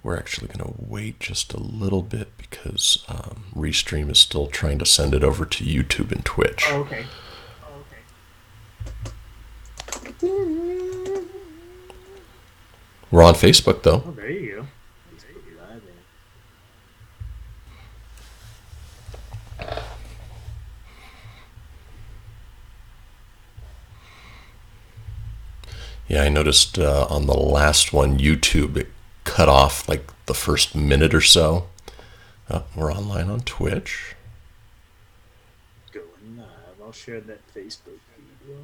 we're actually going to wait just a little bit because Restream is still trying to send it over to YouTube and Twitch. Oh, okay. We're on Facebook, though. Oh, there you go. Facebook Live. Yeah, I noticed on the last one, YouTube, it cut off like the first minute or so. Oh, we're online on Twitch. Going live. I'll share that Facebook video.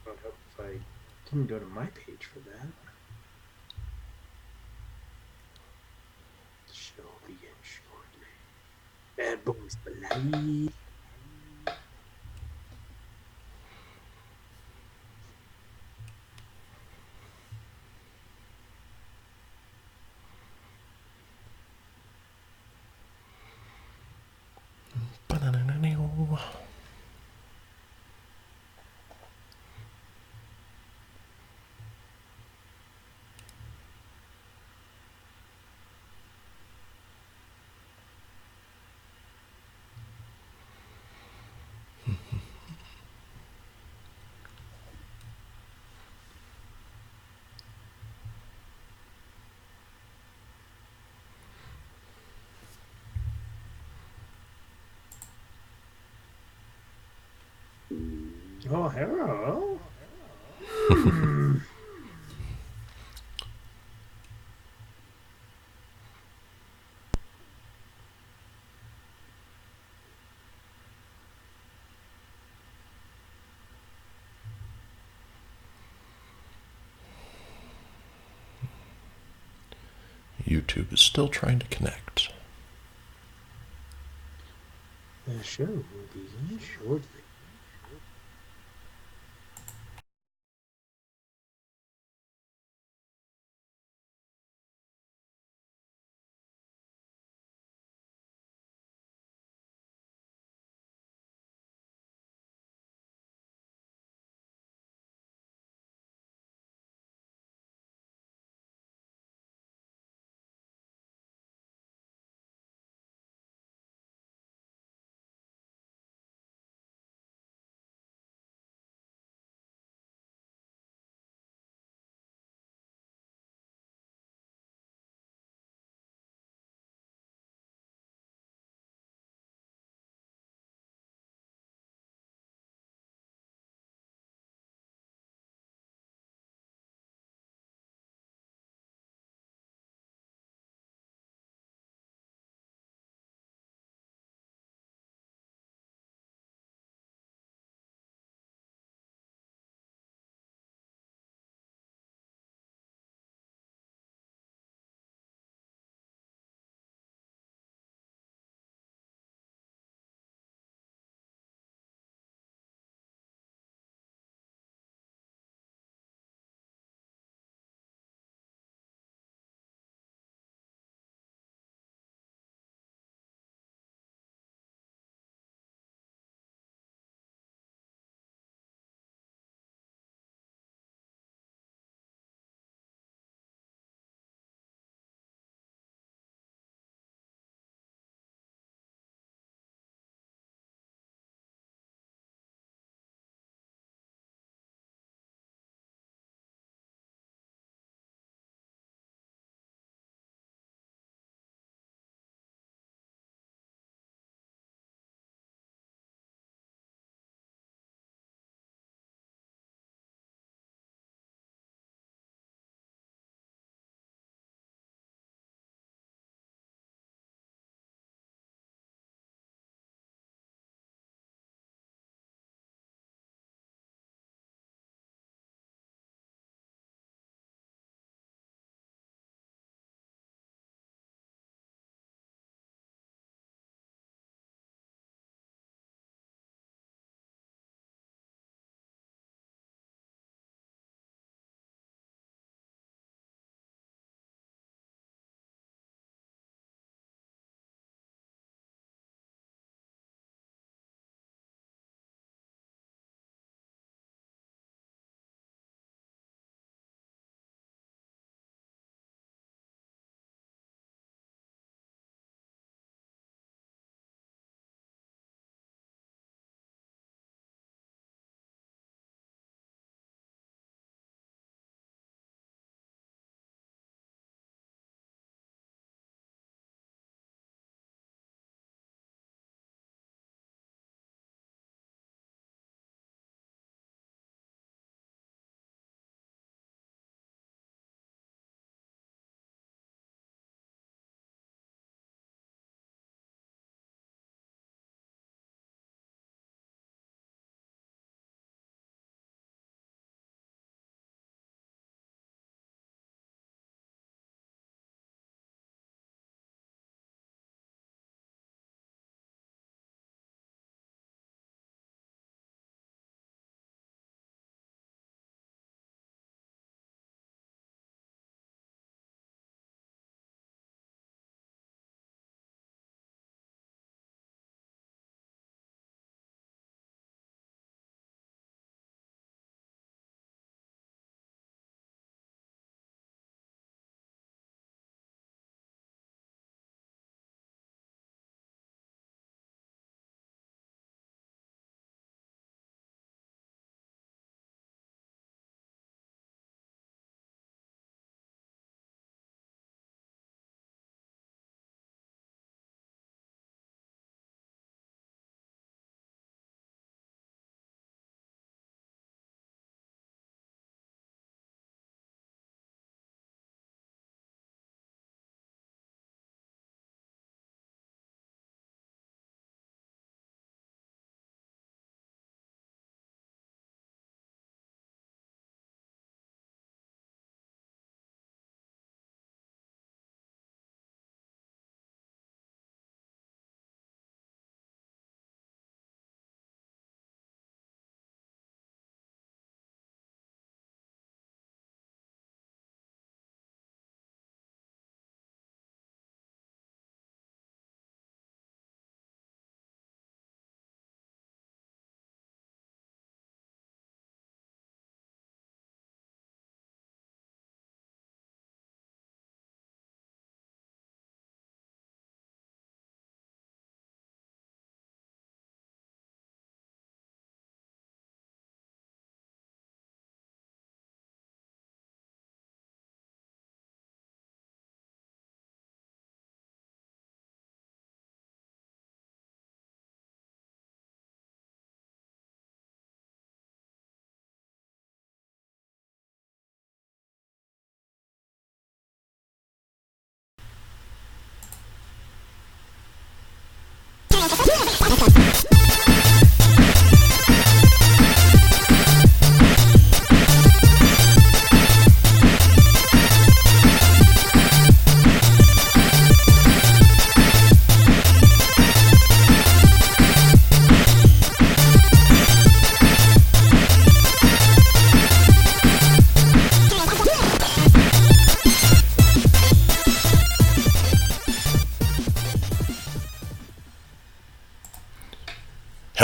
I'd hope if I didn't go to my page for that. The show will begin shortly. Bad Boys for Life. Oh, hello. YouTube is still trying to connect. The show will begin shortly.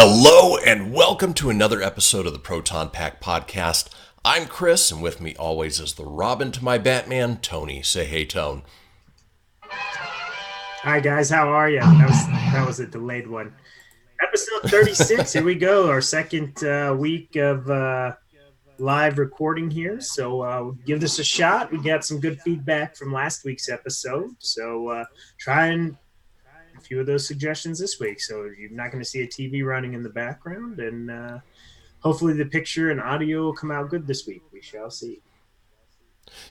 Hello and welcome to another episode of the Proton Pack Podcast. I'm Kris, and with me always is the Robin to my Batman, Tony. Say hey, Tone. Hi guys, how are you? That was a delayed one. Episode 36. Here we go. Our second week of live recording here. So give this a shot. We got some good feedback from last week's episode. So trying a few of those suggestions this week. So you're not going to see a TV running in the background, and hopefully the picture and audio will come out good this week. We shall see.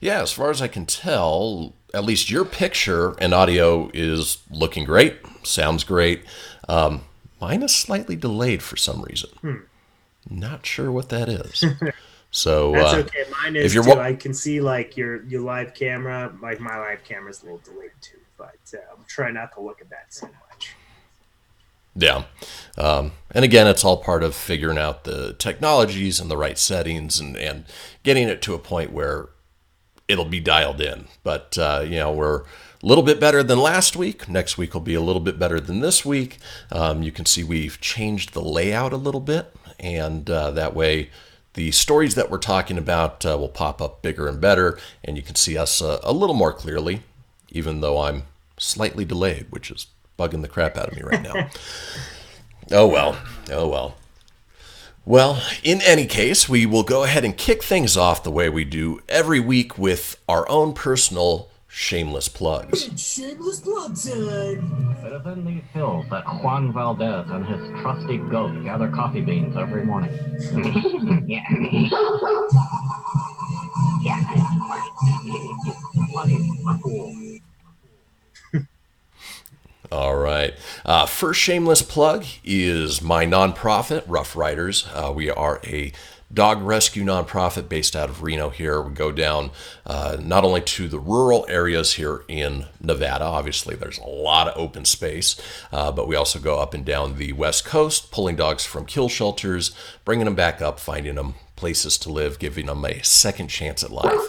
Yeah, as far as I can tell, at least your picture and audio is looking great. Sounds great. Mine is slightly delayed for some reason. Not sure what that is. So that's okay. Mine is too. I can see like your live camera. Like my live camera is a little delayed too, but I'm trying not to look at that so much. Yeah. And again, it's all part of figuring out the technologies and the right settings and getting it to a point where it'll be dialed in. But, we're a little bit better than last week. Next week will be a little bit better than this week. You can see we've changed the layout a little bit, and that way the stories that we're talking about will pop up bigger and better, and you can see us a little more clearly, even though I'm slightly delayed, which is bugging the crap out of me right now. Oh well. Well, in any case, we will go ahead and kick things off the way we do every week with our own personal shameless plugs. Shameless plug time. Citizen, these hills that Juan Valdez and his trusty goat gather coffee beans every morning. Yeah. All right. First shameless plug is my nonprofit, Rough Riders. We are a dog rescue nonprofit based out of Reno here. We go down not only to the rural areas here in Nevada, obviously there's a lot of open space, but we also go up and down the West Coast, pulling dogs from kill shelters, bringing them back up, finding them places to live, giving them a second chance at life.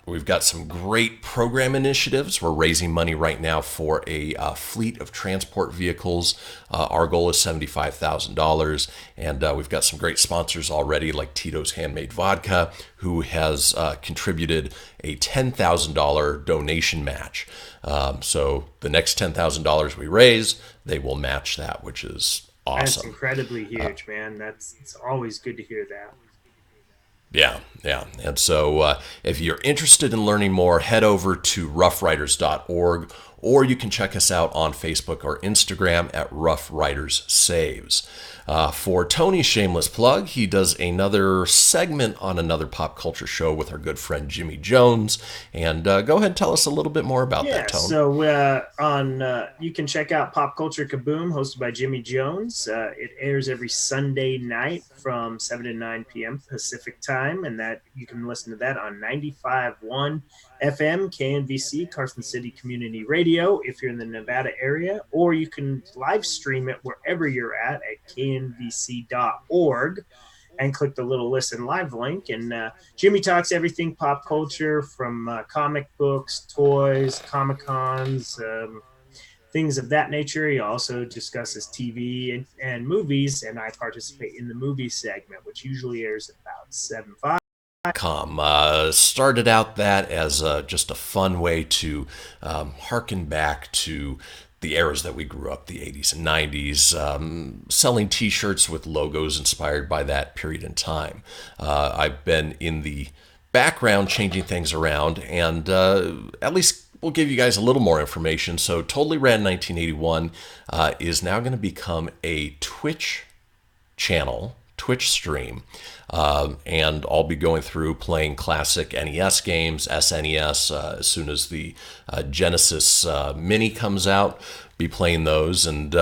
We've got some great program initiatives. We're raising money right now for a fleet of transport vehicles. Our goal is $75,000, and we've got some great sponsors already, like Tito's Handmade Vodka, who has contributed a $10,000 donation match. So the next $10,000 we raise, they will match that, which is awesome. That's incredibly huge, man. It's always good to hear that. Yeah. And so if you're interested in learning more, head over to roughriders.org, or you can check us out on Facebook or Instagram at Rough Riders Saves. For Tony's shameless plug, he does another segment on another pop culture show with our good friend Jimmy Jones. And go ahead and tell us a little bit more about that, Tony. So you can check out Pop Culture Kaboom, hosted by Jimmy Jones. It airs every Sunday night from 7 to 9 p.m. Pacific time, and that you can listen to that on 95.1 FM, KNVC, Carson City Community Radio, if you're in the Nevada area, or you can live stream it wherever you're at knvc.org and click the little listen live link. And Jimmy talks everything pop culture, from comic books, toys, Comic-Cons, things of that nature. He also discusses TV and movies, and I participate in the movie segment, which usually airs at about 7:05. Started out that as just a fun way to harken back to the eras that we grew up, the 80s and 90s, selling t-shirts with logos inspired by that period in time. I've been in the background changing things around, and at least we'll give you guys a little more information. So Totally Rad 1981 is now going to become a Twitch channel, Twitch stream, and I'll be going through playing classic NES games, SNES, as soon as the Genesis Mini comes out, be playing those, and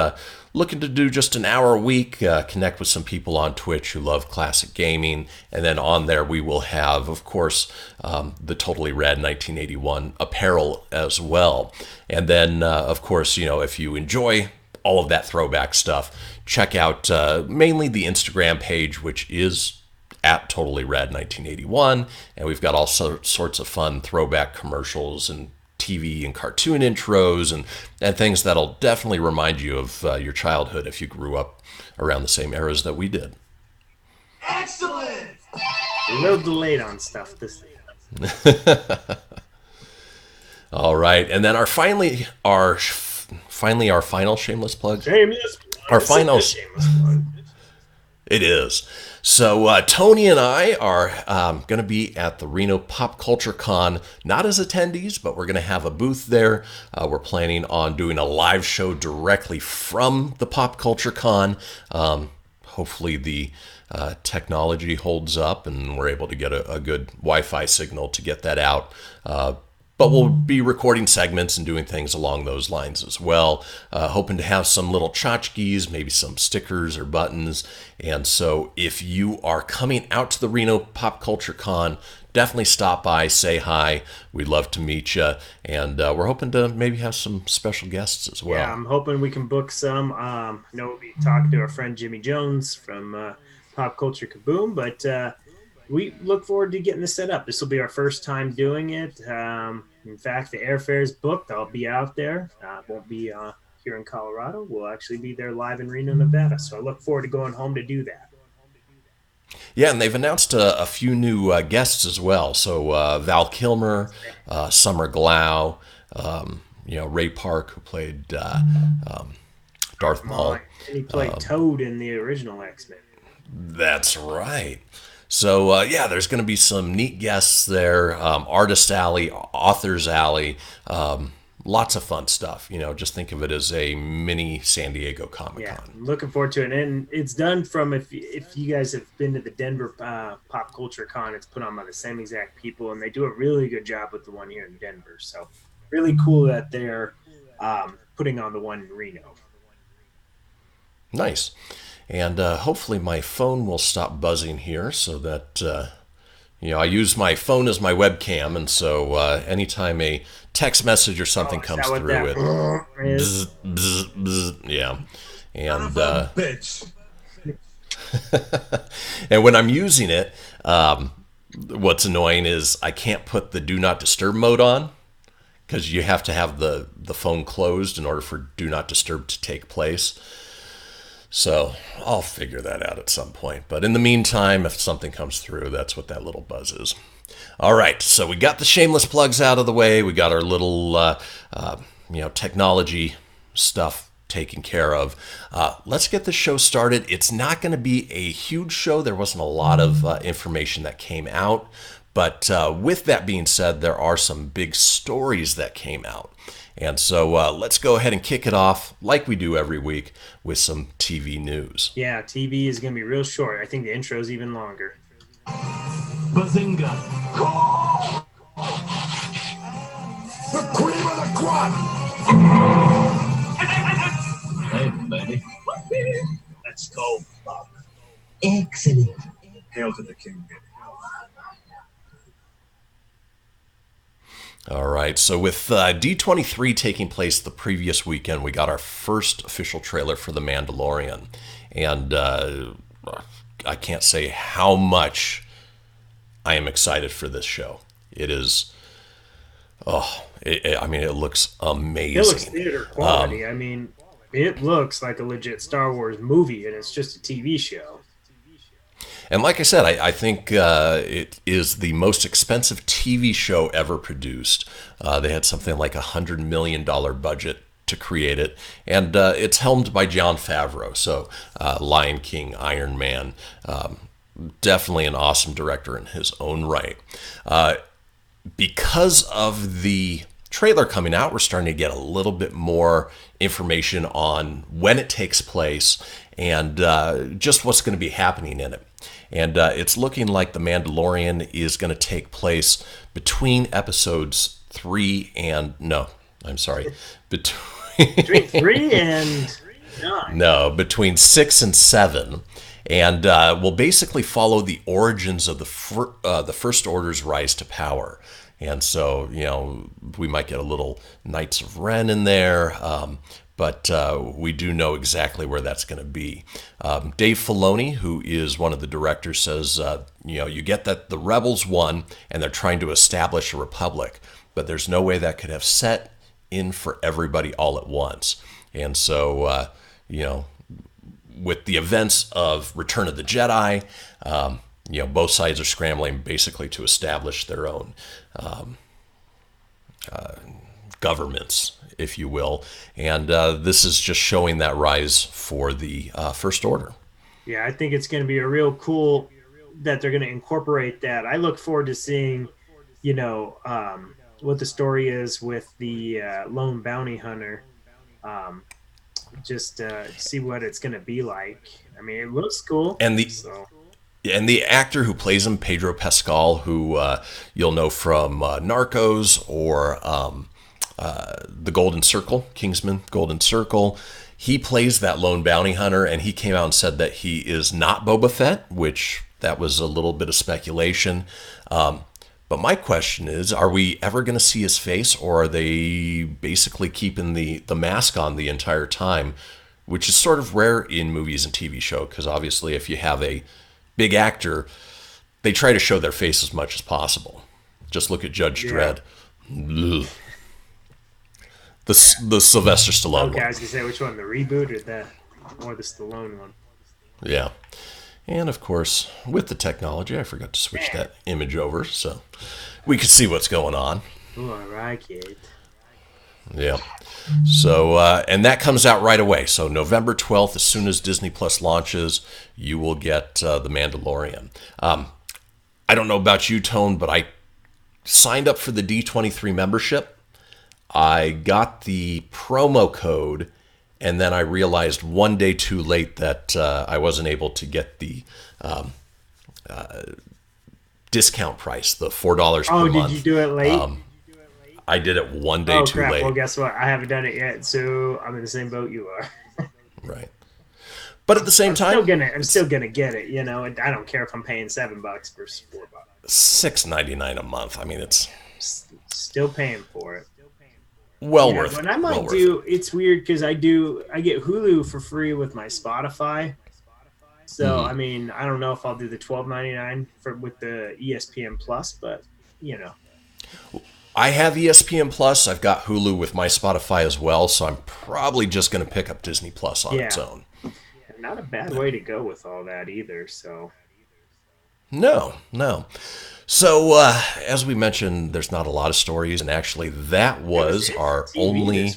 looking to do just an hour a week, connect with some people on Twitch who love classic gaming. And then on there, we will have, of course, the Totally Rad 1981 apparel as well. And then, of course, if you enjoy all of that throwback stuff, check out mainly the Instagram page, which is at Totally Rad 1981, and we've got all sorts of fun throwback commercials and TV and cartoon intros and things that'll definitely remind you of your childhood if you grew up around the same eras that we did. Excellent! A little delayed on stuff this year. All right, and then our final shameless plug. Our final shameless plug. It is. So Tony and I are going to be at the Reno Pop Culture Con, not as attendees, but we're going to have a booth there. We're planning on doing a live show directly from the Pop Culture Con. Hopefully the technology holds up and we're able to get a good Wi-Fi signal to get that out. But we'll be recording segments and doing things along those lines as well. Hoping to have some little tchotchkes, maybe some stickers or buttons. And so if you are coming out to the Reno Pop Culture Con, definitely stop by, say hi. We'd love to meet you. And we're hoping to maybe have some special guests as well. Yeah, I'm hoping we can book some. I know we'll be talking to our friend Jimmy Jones from Pop Culture Kaboom, but we look forward to getting this set up. This will be our first time doing it. In fact, the airfare is booked. I'll be out there. Won't be here in Colorado. We'll actually be there live in Reno, Nevada. So I look forward to going home to do that. Yeah, and they've announced a few new guests as well. So Val Kilmer, Summer Glau, Ray Park, who played Darth Maul. And he played Toad in the original X-Men. That's right. So, there's going to be some neat guests there, Artist Alley, Authors Alley, lots of fun stuff. Just think of it as a mini San Diego Comic-Con. Yeah, I'm looking forward to it. And it's done from, if you guys have been to the Denver Pop Culture Con, it's put on by the same exact people, and they do a really good job with the one here in Denver. So really cool that they're putting on the one in Reno. Nice. And hopefully my phone will stop buzzing here so that, I use my phone as my webcam. And so anytime a text message or something comes through, it bzz, bzz, bzz, yeah. And bitch. and when I'm using it, what's annoying is I can't put the do not disturb mode on because you have to have the phone closed in order for do not disturb to take place. So I'll figure that out at some point. But in the meantime, if something comes through, that's what that little buzz is. All right, so we got the shameless plugs out of the way. We got our little, technology stuff taken care of. Let's get the show started. It's not going to be a huge show. There wasn't a lot of information that came out. But with that being said, there are some big stories that came out. And so let's go ahead and kick it off like we do every week with some TV news. Yeah, TV is going to be real short. I think the intro is even longer. Bazinga! The cream of the crop! Hey, baby. Let's go, Bob. Excellent. Hail to the king, baby. All right, so with D23 taking place the previous weekend, we got our first official trailer for The Mandalorian. And I can't say how much I am excited for this show. It is, it looks amazing. It looks theater quality. It looks like a legit Star Wars movie, and it's just a TV show. And like I said, I think it is the most expensive TV show ever produced. They had something like $100 million budget to create it. And it's helmed by Jon Favreau. So Lion King, Iron Man, definitely an awesome director in his own right. Because of the trailer coming out, we're starting to get a little bit more information on when it takes place and just what's going to be happening in it. And it's looking like The Mandalorian is going to take place between episodes 3 and... No, I'm sorry. Between 3 and No, between 6 and 7. And we'll basically follow the origins of the First Order's rise to power. And so, we might get a little Knights of Ren in there, but we do know exactly where that's going to be. Dave Filoni, who is one of the directors, says, you get that the rebels won and they're trying to establish a republic, but there's no way that could have set in for everybody all at once. And so, with the events of Return of the Jedi, both sides are scrambling basically to establish their own governments, if you will. And this is just showing that rise for the First Order. Yeah, I think it's going to be a real cool that they're going to incorporate that. I look forward to seeing, what the story is with the lone bounty hunter. Just see what it's going to be like. I mean, it looks cool. And the actor who plays him, Pedro Pascal, who you'll know from Narcos or The Golden Circle, Kingsman Golden Circle, he plays that lone bounty hunter, and he came out and said that he is not Boba Fett, which that was a little bit of speculation. But my question is, are we ever going to see his face, or are they basically keeping the mask on the entire time, which is sort of rare in movies and TV show, because obviously if you have a big actor, they try to show their face as much as possible. Just look at Judge Dredd. Ugh. The Sylvester Stallone one. Okay, I was going to say, which one, the reboot or the Stallone one? Yeah. And of course, with the technology, I forgot to switch that image over so we could see what's going on. Oh, I like it. Yeah. So, and that comes out right away. So November 12th, as soon as Disney Plus launches, you will get The Mandalorian. I don't know about you, Tone, but I signed up for the D23 membership. I got the promo code, and then I realized one day too late that I wasn't able to get the discount price, the $4 per month. Oh, did you do it late? I did it one day too late. Well, guess what? I haven't done it yet, so I'm in the same boat you are. Right. But at the same time, I'm still gonna get it. I don't care if I'm paying $7 versus $4. $6.99 a month. I mean, it's still paying for it. Well worth it. What I might do, it's weird because I get Hulu for free with my Spotify. So I mean, I don't know if I'll do the $12.99 with the ESPN Plus, but I have ESPN Plus. I've got Hulu with my Spotify as well, so I'm probably just going to pick up Disney Plus on its own. Not a bad way to go with all that either. So no. So as we mentioned, there's not a lot of stories, and actually that was our only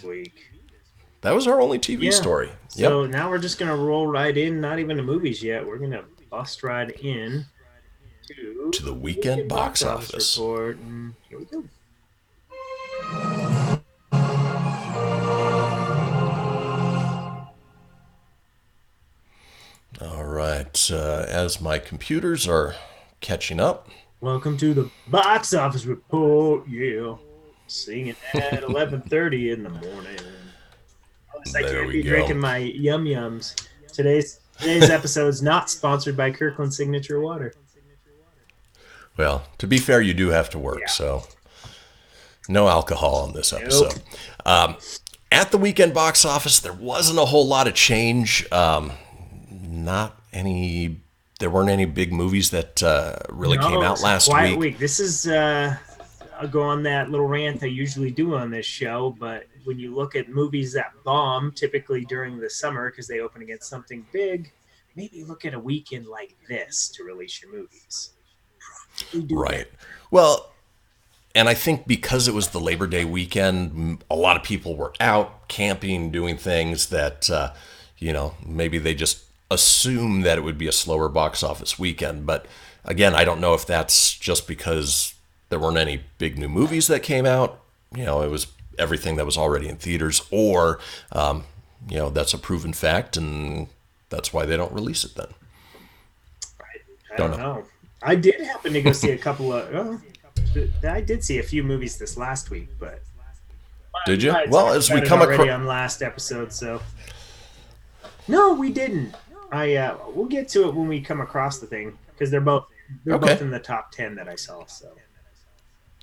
TV story. So now we're just gonna roll right in. Not even the movies yet. We're gonna bust right in to the weekend box office report. And here we go. All right. As my computers are catching up. Welcome to the box office report. Yeah, singing at 11:30 in the morning. I can't be drinking my yum yums. Today's episode is not sponsored by Kirkland Signature Water. Well, to be fair, you do have to work, so no alcohol on this episode. Nope. At the weekend box office, there wasn't a whole lot of change. There weren't any big movies that really came out last week. This is I'll go on that little rant I usually do on this show, but when you look at movies that bomb, typically during the summer because they open against something big, maybe look at a weekend like this to release your movies. Right. Well, and I think because it was the Labor Day weekend, a lot of people were out camping, doing things that, maybe they just assume that it would be a slower box office weekend. But again, I don't know if that's just because there weren't any big new movies that came out. It was everything that was already in theaters, or, that's a proven fact, and that's why they don't release it then. I don't know. I did happen to go see a couple of... I did see a few movies this last week, but... Did you? Well, as we come across... on last episode, so... No, we didn't. We'll get to it when we come across the thing because they're both in the top 10 that I saw. So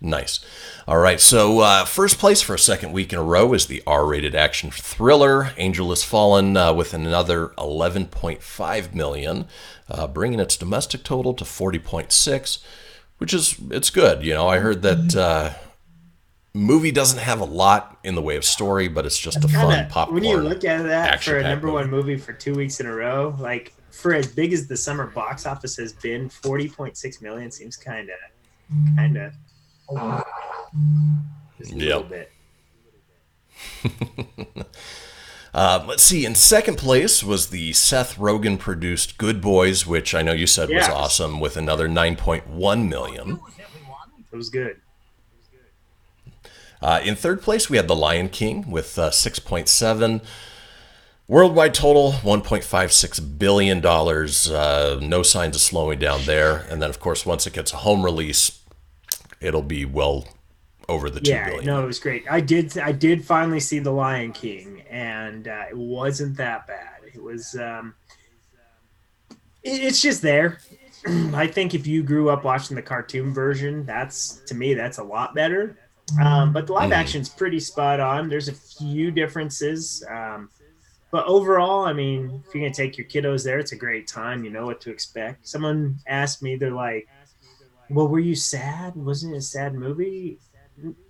Nice. All right, so first place for a second week in a row is the R-rated action thriller Angel Has Fallen with another 11.5 million, bringing its domestic total to 40.6, which it's good. You know, I heard that movie doesn't have a lot in the way of story, but it's just a fun popcorn. When you look at that for a number one movie for 2 weeks in a row, like for as big as the summer box office has been, 40.6 million seems kind of just a little bit. Let's see. In second place was the Seth Rogen produced Good Boys, which I know you said was awesome, with another 9.1 million. It was good. In third place, we had The Lion King with 6.7. Worldwide total, $1.56 billion. No signs of slowing down there. And then, of course, once it gets a home release, it'll be well over the $2 billion. No, it was great. I did finally see The Lion King, and it wasn't that bad. It was it's just there. I think if you grew up watching the cartoon version, to me that's a lot better. But the live action's pretty spot on. There's a few differences. But overall, I mean, if you're going to take your kiddos there, it's a great time. You know what to expect. Someone asked me, they're like, well, were you sad? Wasn't it a sad movie?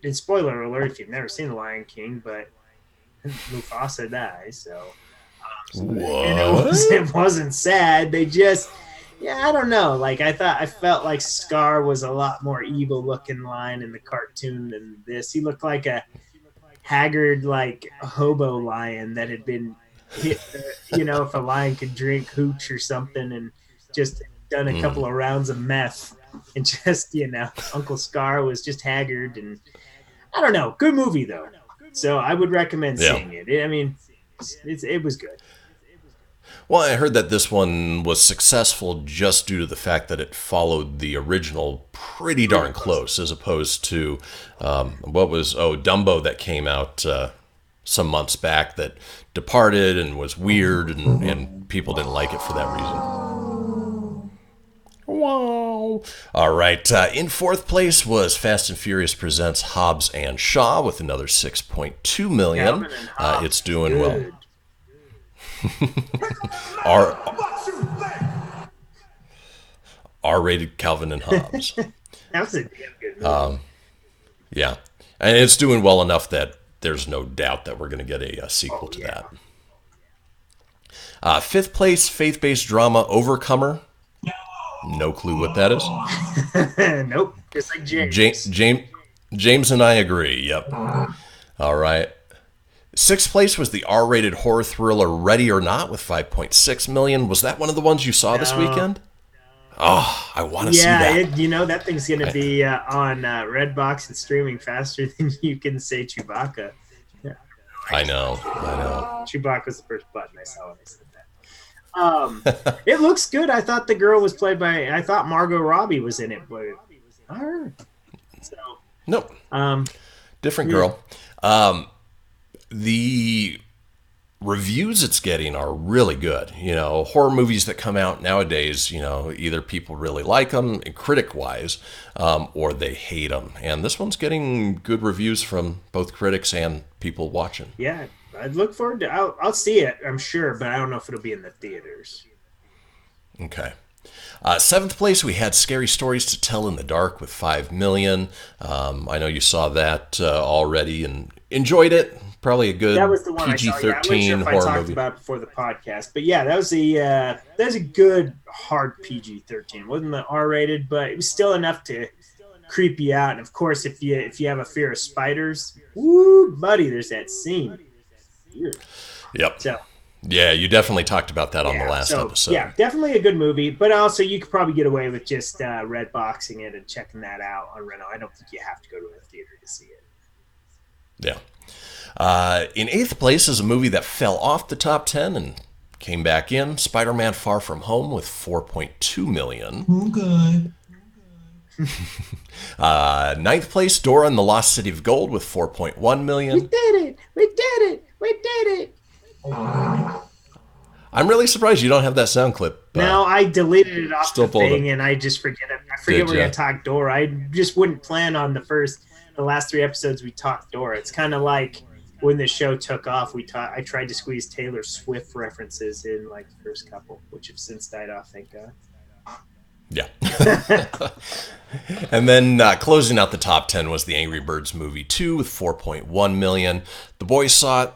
And spoiler alert if you've never seen The Lion King, but Mufasa dies, so and it wasn't sad. They just, I don't know. Like I felt like Scar was a lot more evil looking lion in the cartoon than this. He looked like a haggard, like hobo lion that had been hit. If a lion could drink hooch or something, and just done a couple of rounds of meth. And just, Uncle Scar was just haggard, and I don't know. Good movie, though. So I would recommend seeing it. I mean, it was good. Well, I heard that this one was successful just due to the fact that it followed the original pretty darn close, as opposed to, Dumbo that came out some months back that departed and was weird, and people didn't like it for that reason. Wow. All right. In fourth place was Fast and Furious Presents Hobbs and Shaw with another 6.2 million. It's doing well. R-rated Calvin and Hobbs. That was a damn good movie. Yeah. And it's doing well enough that there's no doubt that we're going to get a sequel to that. Fifth place, faith-based drama Overcomer. No clue what that is. Nope. Just like James. James and I agree. Yep. All right. Sixth place was the R-rated horror thriller Ready or Not with 5.6 million. Was that one of the ones you saw this weekend? Oh, I want to see that. That thing's going to be on Redbox and streaming faster than you can say Chewbacca. Yeah. I know. Chewbacca's the first button I saw when I said that. It looks good. I thought the girl was played by. I thought Margot Robbie was in it, but her. So nope. Different girl. The reviews it's getting are really good. Horror movies that come out nowadays, either people really like them, critic-wise, or they hate them. And this one's getting good reviews from both critics and people watching. Yeah. I'd look forward to. I'll see it, I'm sure, but I don't know if it'll be in the theaters. Okay. Seventh place, we had Scary Stories to Tell in the Dark with 5 million. I know you saw that already and enjoyed it. Probably a good PG-13 that was the one horror I saw. I talked movie about it before the podcast, but yeah, that was a good hard PG-13. Wasn't the R-rated, but it was still enough to creep you out. And of course, if you have a fear of spiders, woo, buddy, there's that scene. Yep. So, yeah, you definitely talked about that on the last episode. Yeah, definitely a good movie, but also you could probably get away with just Redboxing it and checking that out on Reno. I don't think you have to go to a theater to see it. Yeah. In eighth place is a movie that fell off the top 10 and came back in, Spider-Man Far From Home with 4.2 million. Okay. Ninth place, Dora and the Lost City of Gold with 4.1 million. We did it! I'm really surprised you don't have that sound clip. No, I deleted it off still the pulled thing, it. and I just forget it. I forget we're going to talk Dora. I just wouldn't plan on the last 3 episodes we talked Dora. It's kind of like when the show took off, I tried to squeeze Taylor Swift references in like the first couple, which have since died off, thank God. Yeah. And then closing out the top 10 was the Angry Birds Movie 2 with 4.1 million. The boys saw it.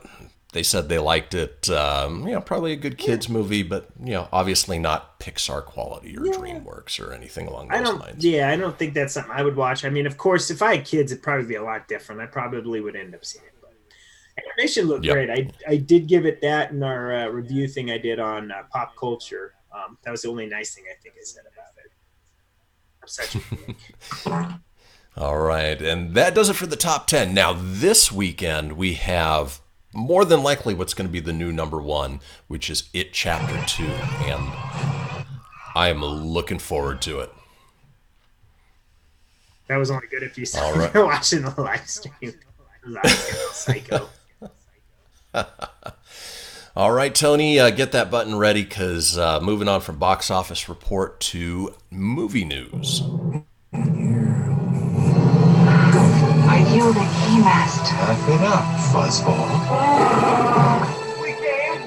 They said they liked it. Probably a good kids movie, but obviously not Pixar quality or DreamWorks or anything along those lines. Yeah, I don't think that's something I would watch. I mean, of course, if I had kids, it'd probably be a lot different. I probably would end up seeing it. But animation looked great. I did give it that in our review thing I did on Pop Culture. That was the only nice thing I think I said about it. I'm such a geek. All right, and that does it for the top 10. Now, this weekend, we have more than likely what's going to be the new number 1, which is It Chapter 2, and I am looking forward to it. That was only good if you saw watching the live stream. Psycho. All right, Tony, get that button ready, because moving on from box office report to movie news. Are you the keymaster? Wrap it up, fuzzball. We came,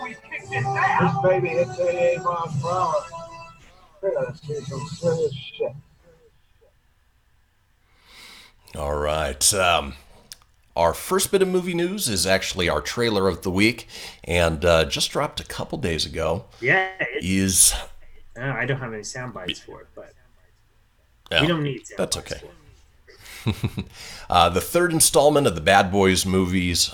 we kicked it down. This baby hits 88 miles per hour. We're gonna see some serious shit. All right. Our first bit of movie news is actually our trailer of the week, and just dropped a couple days ago. Yeah. I don't have any sound bites for it, but we don't need sound that's bites okay. for it. The third installment of the Bad Boys movies.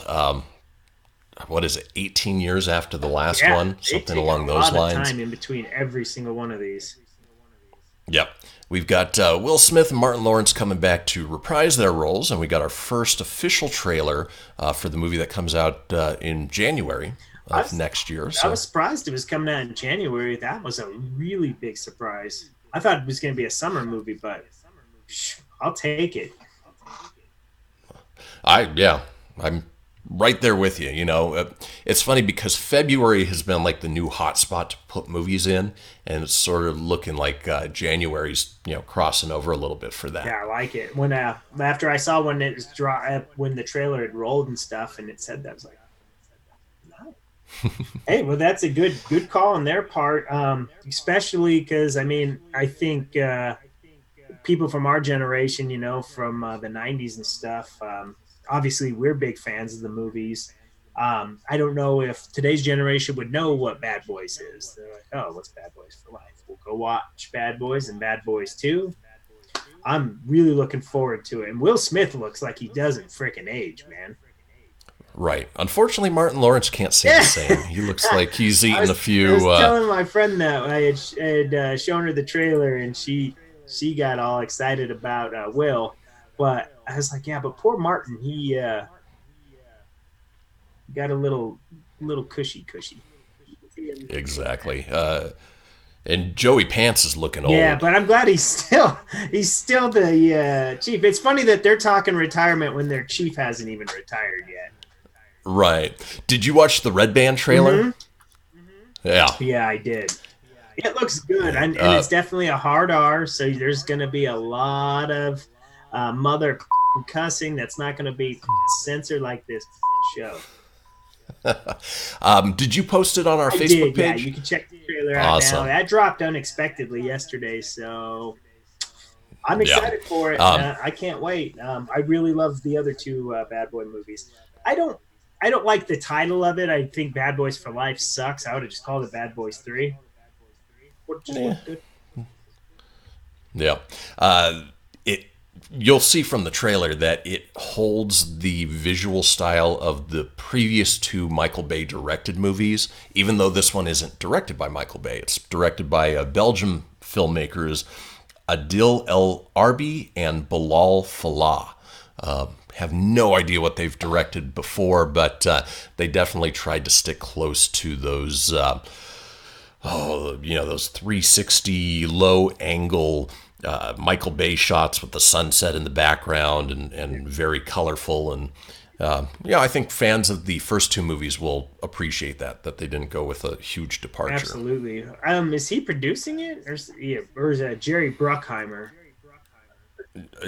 What is it? 18 years after the last one, something along those lines. A lot of time in between every single one of these. Yep. We've got Will Smith and Martin Lawrence coming back to reprise their roles, and we got our first official trailer for the movie that comes out in January of next year. I was surprised it was coming out in January. That was a really big surprise. I thought it was going to be a summer movie, but I'll take it. I'm right there with you. It's funny because February has been like the new hot spot to put movies in, and it's sort of looking like January's crossing over a little bit for that. Yeah, I like it. When after I saw when it was when the trailer had rolled and stuff, and it said that, I was like, no. Hey, well, that's a good call on their part, especially because I think people from our generation, from the 90s and stuff. Obviously, we're big fans of the movies. I don't know if today's generation would know what Bad Boys is. They're like, oh, what's Bad Boys for Life? We'll go watch Bad Boys and Bad Boys 2. I'm really looking forward to it. And Will Smith looks like he doesn't freaking age, man. Right. Unfortunately, Martin Lawrence can't say the same. He looks like he's eaten a few. I was telling my friend that I had shown her the trailer, and she got all excited about Will. But I was like, yeah, but poor Martin, he got a little cushy. Exactly. And Joey Pants is looking old. Yeah, but I'm glad he's still the chief. It's funny that they're talking retirement when their chief hasn't even retired yet. Right. Did you watch the Red Band trailer? Mm-hmm. Yeah. Yeah, I did. It looks good, and it's definitely a hard R, so there's going to be a lot of mother cussing that's not going to be censored like this show. Did you post it on our Facebook page? Yeah, you can check the trailer out now. That dropped unexpectedly yesterday, so I'm excited for it. I can't wait. I really love the other two Bad Boy movies. I don't like the title of it. I think Bad Boys for Life sucks. I would have just called it Bad Boys 3. Good. Yeah. You'll see from the trailer that it holds the visual style of the previous two Michael Bay directed movies, even though this one isn't directed by Michael Bay. It's directed by Belgian filmmakers Adil El Arbi and Bilal Fallah. Have no idea what they've directed before, but they definitely tried to stick close to those, those 360 low angle Michael Bay shots with the sunset in the background and very colorful. And I think fans of the first two movies will appreciate that they didn't go with a huge departure. Absolutely. Is he producing it, or is it Jerry Bruckheimer?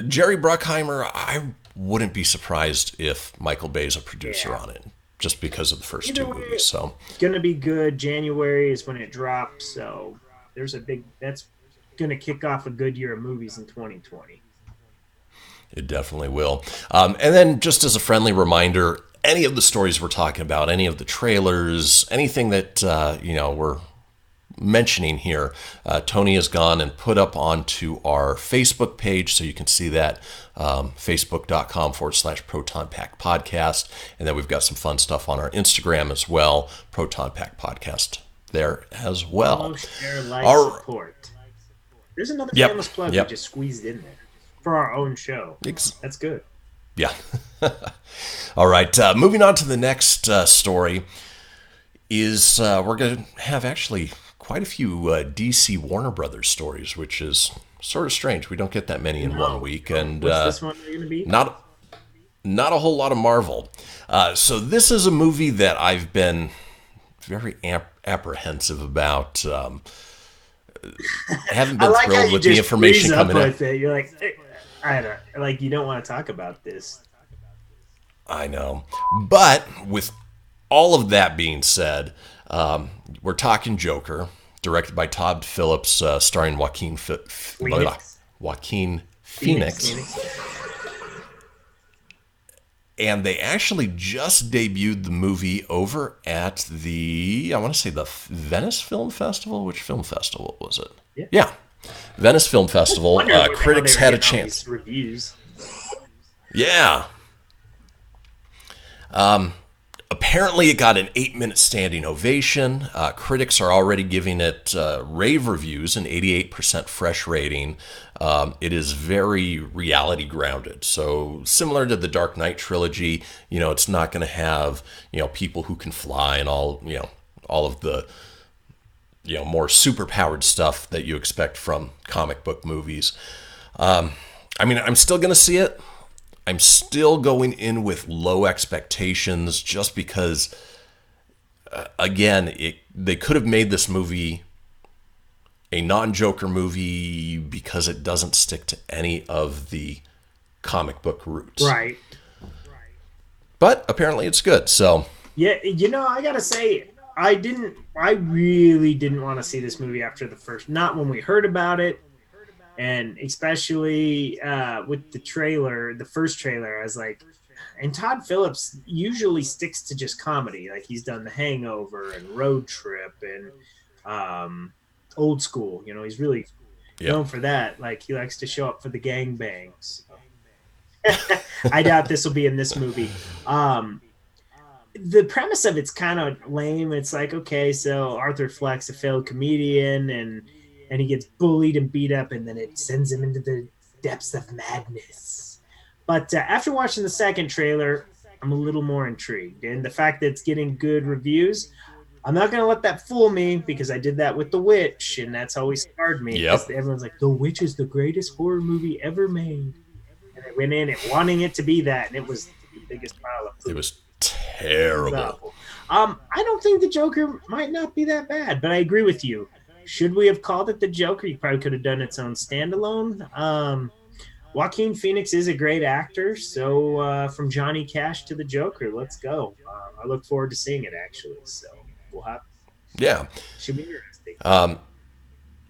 Jerry Bruckheimer, I wouldn't be surprised if Michael Bay's a producer on it, just because of the first two movies. So it's gonna be good. January is when it drops, so that's gonna kick off a good year of movies in 2020. It definitely will. And then just as a friendly reminder, any of the stories we're talking about, any of the trailers, anything that we're mentioning here, Tony has gone and put up onto our Facebook page, so you can see that, facebook.com/Proton Pack Podcast. And then we've got some fun stuff on our Instagram as well, Proton Pack Podcast there as well. Follow, share, like, support. There's another shameless plug we just squeezed in there for our own show. That's good. Yeah. All right. Moving on to the next story is we're going to have actually quite a few DC Warner Brothers stories, which is sort of strange. We don't get that many in 1 week. And what's this one going to be? Not a whole lot of Marvel. So this is a movie that I've been very apprehensive about. I haven't been thrilled with the information coming in. You're like, you don't want to talk about this. I know. But with all of that being said, we're talking Joker, directed by Todd Phillips, starring Joaquin Phoenix. And they actually just debuted the movie over at the Venice Film Festival. Which film festival was it? Yeah. Venice Film Festival. Critics had a chance. Reviews. Yeah. Apparently, it got an 8-minute standing ovation. Critics are already giving it rave reviews, an 88% fresh rating. It is very reality grounded. So similar to the Dark Knight trilogy, it's not going to have, people who can fly and all of the, more superpowered stuff that you expect from comic book movies. I'm still going to see it. I'm still going in with low expectations just because, they could have made this movie a non-Joker movie because it doesn't stick to any of the comic book roots. Right. But apparently it's good, so. Yeah, I gotta say, I really didn't want to see this movie after not when we heard about it. And especially with the first trailer, I was like, and Todd Phillips usually sticks to just comedy. Like he's done The Hangover and Road Trip and Old School. He's really known for that. Like he likes to show up for the gangbangs. I doubt this will be in this movie. The premise of it's kind of lame. It's like, okay, so Arthur Fleck's a failed comedian and he gets bullied and beat up, and then it sends him into the depths of madness. But after watching the second trailer, I'm a little more intrigued. And the fact that it's getting good reviews, I'm not going to let that fool me, because I did that with The Witch, and that's always scarred me. Yep. Everyone's like, The Witch is the greatest horror movie ever made. And I went in it wanting it to be that, and it was the biggest pile of food. It was terrible. I don't think the Joker might not be that bad, but I agree with you. Should we have called it the Joker? You probably could have done its own standalone. Joaquin Phoenix is a great actor, so from Johnny Cash to the Joker, let's go. I look forward to seeing it, actually. So we'll have. Yeah, should be interesting.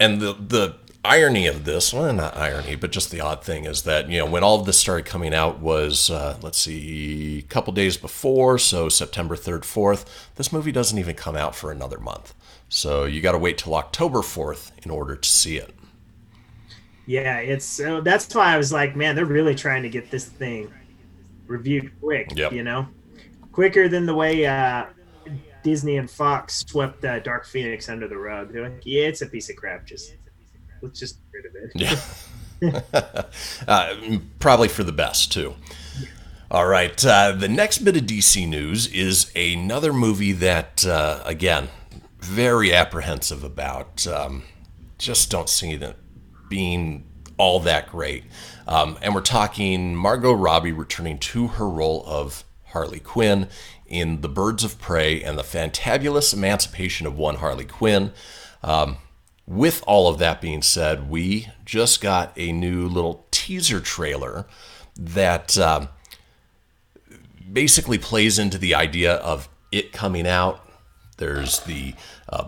And the irony of this, well, not irony, but just the odd thing is that when all of this started coming out was a couple days before, so September 3rd, 4th. This movie doesn't even come out for another month. So you got to wait till October 4th in order to see it. Yeah, that's why I was like, man, they're really trying to get this thing reviewed quick. Yep. Quicker than the way Disney and Fox swept Dark Phoenix under the rug. They're like, yeah, it's a piece of crap. Let's just get rid of it. Yeah. Probably for the best too. All right. The next bit of DC news is another movie that, again, very apprehensive about. Just don't see it being all that great. And we're talking Margot Robbie returning to her role of Harley Quinn in The Birds of Prey and the Fantabulous Emancipation of One Harley Quinn. With all of that being said, we just got a new little teaser trailer that basically plays into the idea of it coming out. There's the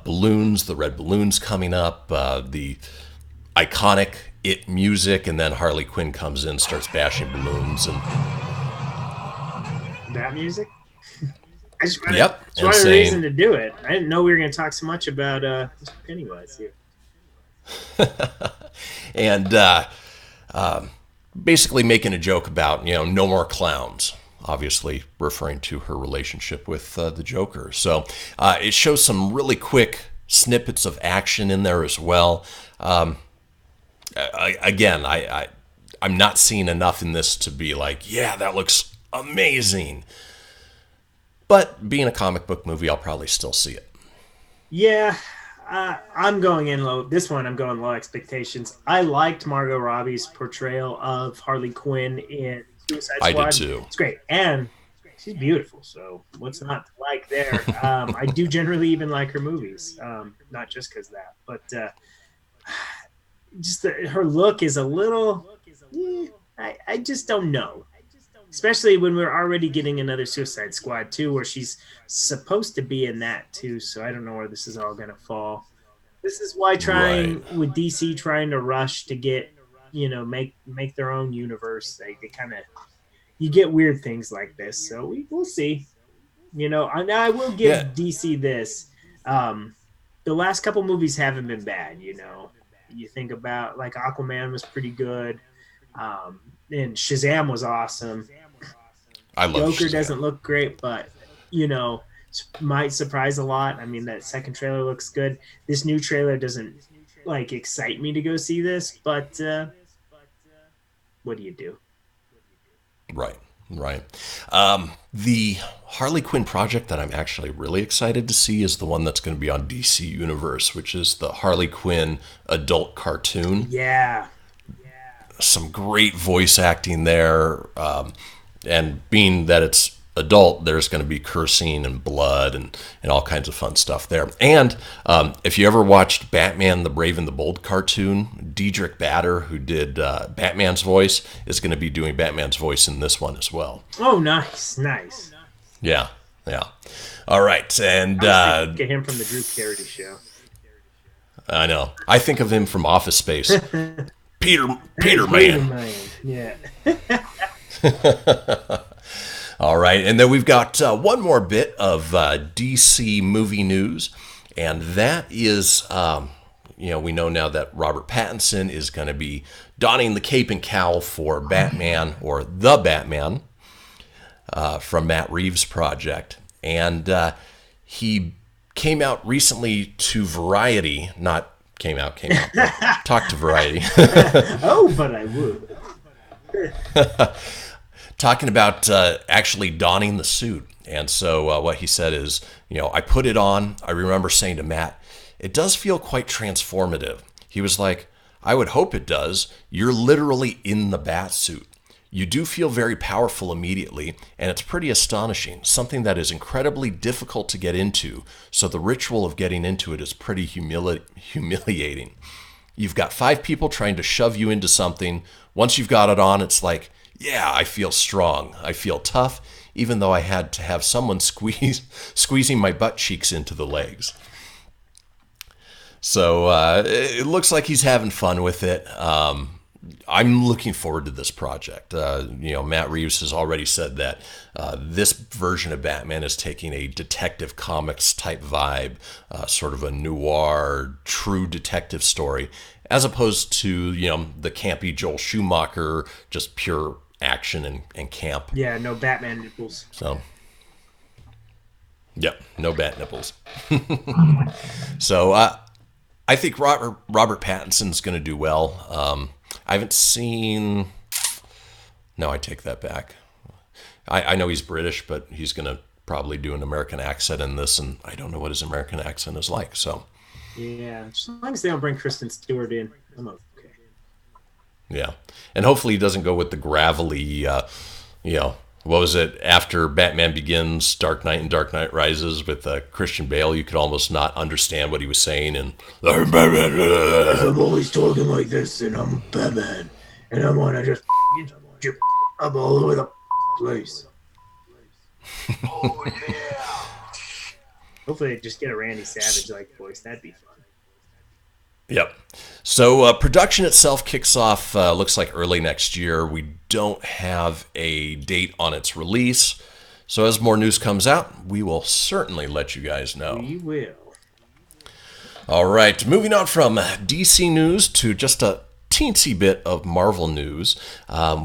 balloons, the red balloons coming up, the iconic It music, and then Harley Quinn comes in, starts bashing balloons. And that music? I just wanted, yep. just wanted a reason to do it. I didn't know we were going to talk so much about Mr. Pennywise here. And basically making a joke about, no more clowns, obviously referring to her relationship with the Joker. So it shows some really quick snippets of action in there as well. I'm not seeing enough in this to be like, yeah, that looks amazing. But being a comic book movie, I'll probably still see it. Yeah, I'm going in low. This one, I'm going low expectations. I liked Margot Robbie's portrayal of Harley Quinn in Suicide Squad. I did too. It's great. And she's beautiful, so what's not to like there? I do generally even like her movies, not just because of that. But just her look is a little... I just don't know. Especially when we're already getting another Suicide Squad 2, where she's supposed to be in that too. So I don't know where this is all going to fall. This is why with DC trying to rush to get, make their own universe. They kind of, you get weird things like this. So we'll see. I will give DC this. The last couple movies haven't been bad. You think about like Aquaman was pretty good. And Shazam was awesome. I love Joker Shazam. Doesn't look great, but might surprise a lot. I mean, that second trailer looks good. This new trailer doesn't excite me to go see this, but what do you do? Right. The Harley Quinn project that I'm actually really excited to see is the one that's going to be on DC Universe, which is the Harley Quinn adult cartoon. Yeah. Some great voice acting there, and being that it's adult, there's going to be cursing and blood and all kinds of fun stuff there. And if you ever watched Batman the Brave and the Bold cartoon, Diedrich Bader, who did Batman's voice, is going to be doing Batman's voice in this one as well. Oh, nice. Yeah. All right, and get him from the Drew Carey show. I know. I think of him from Office Space. Peter Man. Yeah. All right, and then we've got one more bit of DC movie news, and that is, we know now that Robert Pattinson is going to be donning the cape and cowl for Batman, or The Batman, from Matt Reeves' project. And he came out recently to Variety, not came out, but talked to Variety. Oh, but I would. Talking about actually donning the suit. And so what he said is, I put it on. I remember saying to Matt, it does feel quite transformative. He was like, I would hope it does. You're literally in the batsuit. You do feel very powerful immediately, and it's pretty astonishing, something that is incredibly difficult to get into, so the ritual of getting into it is pretty humiliating. You've got 5 people trying to shove you into something. Once you've got it on, it's like, yeah, I feel strong. I feel tough, even though I had to have someone squeezing my butt cheeks into the legs. So it looks like he's having fun with it. I'm looking forward to this project. Matt Reeves has already said that this version of Batman is taking a Detective Comics type vibe, sort of a noir, true detective story, as opposed to, the campy Joel Schumacher, just pure action and camp. Yeah, no Batman nipples. So, yep, no bat nipples. So, I think Robert Pattinson's going to do well. I haven't seen... No, I take that back. I know he's British, but he's going to probably do an American accent in this, and I don't know what his American accent is like, so... Yeah, as long as they don't bring Kristen Stewart in, I'm okay. Yeah. And hopefully he doesn't go with the gravelly, what was it? After Batman Begins, Dark Knight and Dark Knight Rises with Christian Bale, you could almost not understand what he was saying. And I'm always talking like this, and I'm Batman, and I want to just get up all over the place. Oh, yeah. Hopefully, they just get a Randy Savage-like voice. That'd be fun. Yep. So production itself kicks off, looks like early next year. We don't have a date on its release. So as more news comes out, we will certainly let you guys know. We will. All right. Moving on from DC news to just a teensy bit of Marvel news.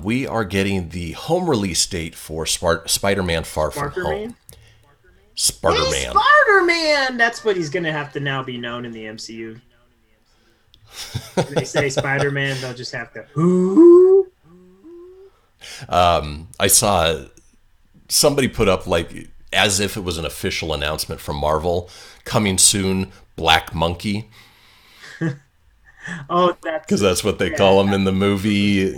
We are getting the home release date for Spider-Man Far From Home. SpiderMan. Hey, SpiderMan! That's what he's going to have to now be known in the MCU. When they say Spider-Man, they'll just have to. Ooh. I saw somebody put up, like, as if it was an official announcement from Marvel, coming soon, Black Monkey. Oh, that's because that's what they call him in the movie,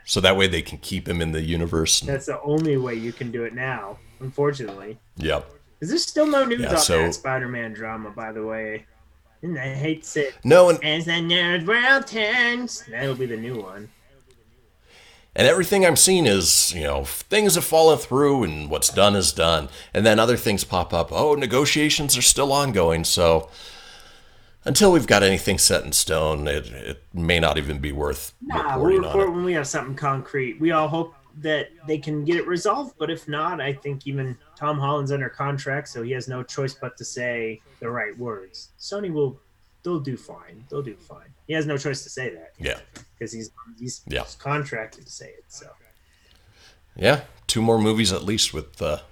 so that way they can keep him in the universe. That's the only way you can do it now, unfortunately. Yep. Is there still no news on that Spider-Man drama, by the way? And I hate to say it. No, and as the nerd world turns, that'll be the new one. And everything I'm seeing is, things have fallen through and what's done is done. And then other things pop up. Oh, negotiations are still ongoing. So until we've got anything set in stone, it may not even be worth reporting on it. When we have something concrete. We all hope that they can get it resolved. But if not, I think even Tom Holland's under contract, so he has no choice but to say the right words. Sony they'll do fine. They'll do fine. He has no choice to say that. Yeah. Because he's contracted to say it. So. Yeah, 2 more movies at least with the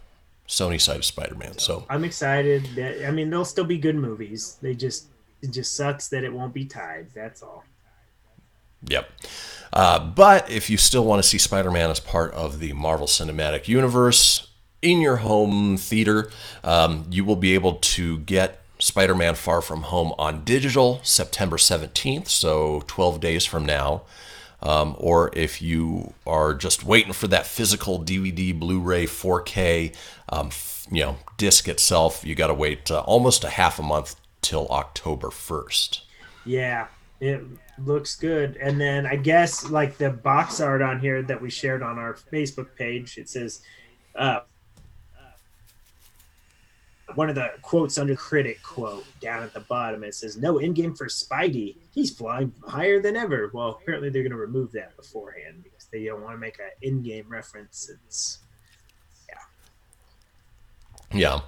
Sony side of Spider-Man. So I'm excited. They'll still be good movies. It just sucks that it won't be tied. That's all. Yep. But if you still want to see Spider-Man as part of the Marvel Cinematic Universe in your home theater, you will be able to get Spider-Man Far From Home on digital September 17th, so 12 days from now. Or if you are just waiting for that physical DVD, Blu-ray, 4K, disc itself, you got to wait almost a half a month till October 1st. Yeah, it looks good. And then I guess like the box art on here that we shared on our Facebook page, it says one of the quotes under critic quote down at the bottom, it says, "No in-game for Spidey. He's flying higher than ever." Well, apparently they're going to remove that beforehand because they don't want to make an in-game reference. Yeah.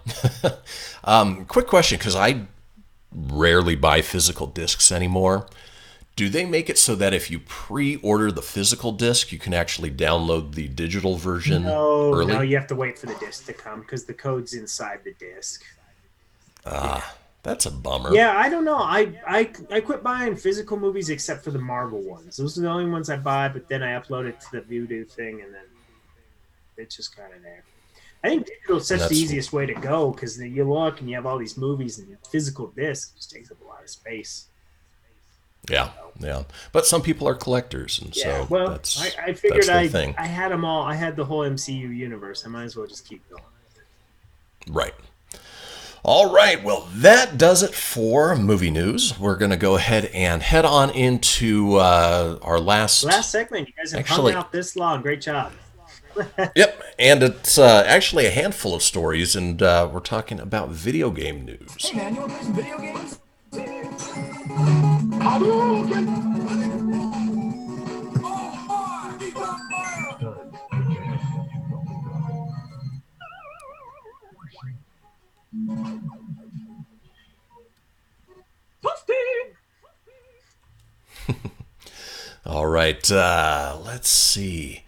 Quick question, because I rarely buy physical discs anymore. Do they make it so that if you pre-order the physical disc, you can actually download the digital version early? No, you have to wait for the disc to come because the code's inside the disc. That's a bummer. Yeah, I don't know. I quit buying physical movies except for the Marvel ones. Those are the only ones I buy, but then I upload it to the Vudu thing, and then it's just kind of there. I think digital is such the easiest way to go because you look and you have all these movies, and physical disc just takes up a lot of space. Yeah. But some people are collectors, and I figured thing. I had them all. I had the whole MCU universe. I might as well just keep going. Right. All right. Well, that does it for movie news. We're going to go ahead and head on into our last segment. You guys have hung out this long. Great job. Yep, and it's actually a handful of stories, and we're talking about video game news. Hey man, you want to play some video games? All right, let's see.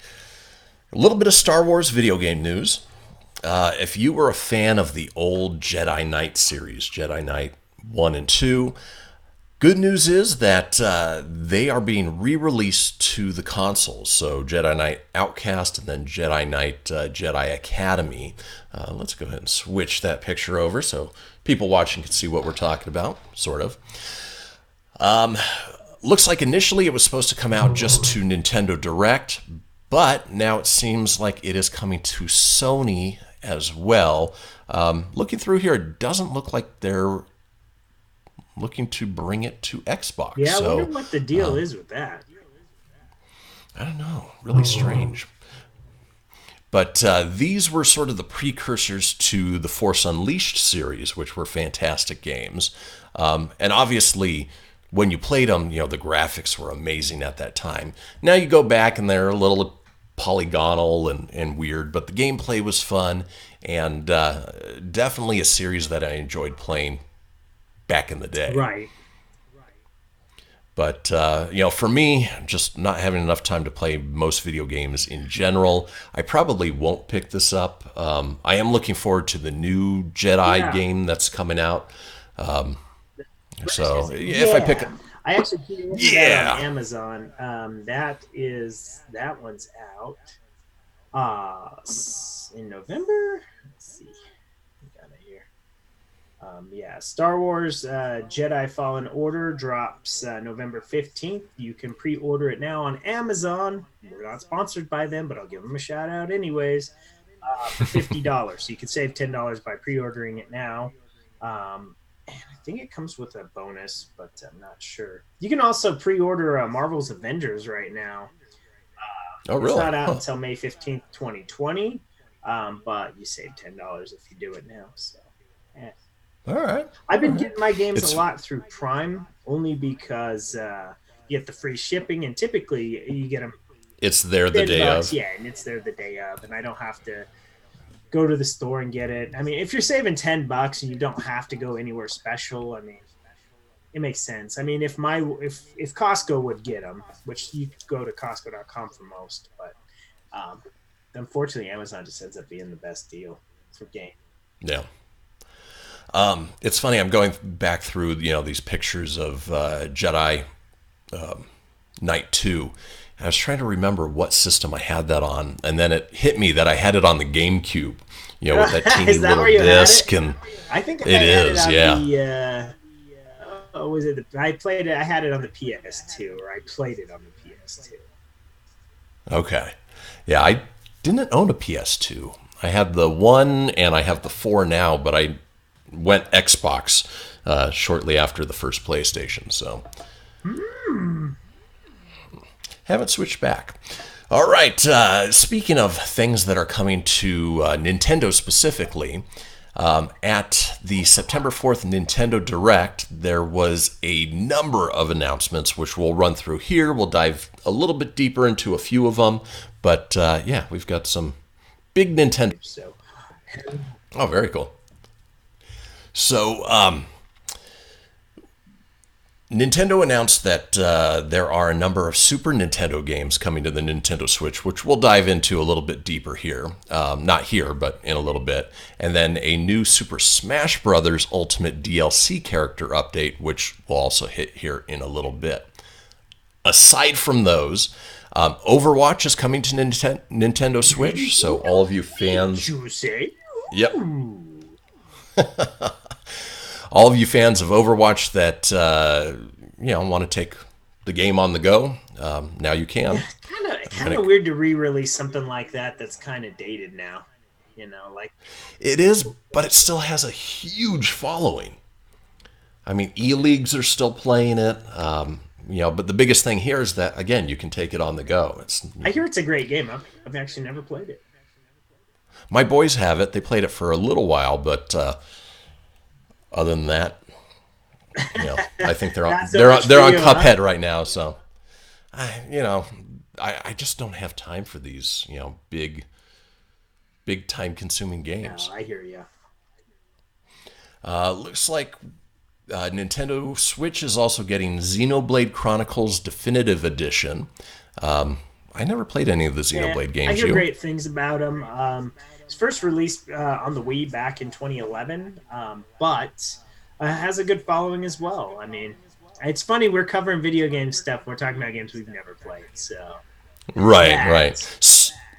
A little bit of Star Wars video game news. If you were a fan of the old Jedi Knight series, Jedi Knight 1 and 2, good news is that they are being re-released to the consoles. So Jedi Knight Outcast and then Jedi Knight Jedi Academy. Let's go ahead and switch that picture over so people watching can see what we're talking about, sort of. looks like initially it was supposed to come out just to Nintendo Direct, but now it seems like it is coming to Sony as well. Looking through here, it doesn't look like they're looking to bring it to Xbox. Yeah, I wonder what the deal is with that. I don't know. Really strange. But these were sort of the precursors to the Force Unleashed series, which were fantastic games. And obviously, when you played them, the graphics were amazing at that time. Now you go back and they're a little polygonal and weird, but the gameplay was fun, and definitely a series that I enjoyed playing back in the day. Right. But, for me, just not having enough time to play most video games in general, I probably won't pick this up. I am looking forward to the new Jedi game that's coming out. So if I pick it, I actually ordered that on Amazon. That one's out in November. Let's see. Got it here. Star Wars Jedi Fallen Order drops November 15th. You can pre-order it now on Amazon. We're not sponsored by them, but I'll give them a shout out anyways. For $50. So you can save $10 by pre-ordering it now. And I think it comes with a bonus, but I'm not sure. You can also pre-order Marvel's Avengers right now. Oh, really? It's not out until May 15th, 2020, but you save $10 if you do it now. So, All right. I've been getting my games a lot through Prime, only because you get the free shipping, and typically you get them. It's there the day of. Yeah, and it's there the day of, and I don't have to go to the store and get it. I mean, if you're saving $10 and you don't have to go anywhere special, I mean, it makes sense. I mean, if Costco would get them, which you go to Costco.com for most, but unfortunately, Amazon just ends up being the best deal for game. Yeah. It's funny. I'm going back through these pictures of Jedi Knight 2. I was trying to remember what system I had that on, and then it hit me that I had it on the GameCube, with that teeny little disc, and I think it is, was it? I played it. I had it on the PS2, or I played it on the PS2. Okay, yeah, I didn't own a PS2. I had the 1, and I have the 4 now, but I went Xbox shortly after the first PlayStation, so. Haven't switched back. All right. Speaking of things that are coming to Nintendo specifically, at the September 4th Nintendo Direct, there was a number of announcements, which we'll run through here. We'll dive a little bit deeper into a few of them. But, we've got some big Nintendo. Oh, very cool. So, Nintendo announced that there are a number of Super Nintendo games coming to the Nintendo Switch, which we'll dive into a little bit deeper here. Not here, but in a little bit. And then a new Super Smash Bros. Ultimate DLC character update, which we'll also hit here in a little bit. Aside from those, Overwatch is coming to Nintendo Switch, so all of you fans... You say? Yep. All of you fans of Overwatch that want to take the game on the go, now you can. Kind of weird to re-release something like that. That's kind of dated now. It is, but it still has a huge following. I mean, e-leagues are still playing it. But the biggest thing here is that again, you can take it on the go. I hear it's a great game. I've actually never played it. My boys have it. They played it for a little while, but. Other than that, I think they're on Cuphead right now. So, I just don't have time for these, big time-consuming games. No, I hear you. Looks like Nintendo Switch is also getting Xenoblade Chronicles Definitive Edition. I never played any of the Xenoblade games. I hear great things about them. It was first released on the Wii back in 2011, but has a good following as well. I mean, it's funny, we're covering video game stuff. We're talking about games we've never played. So, right.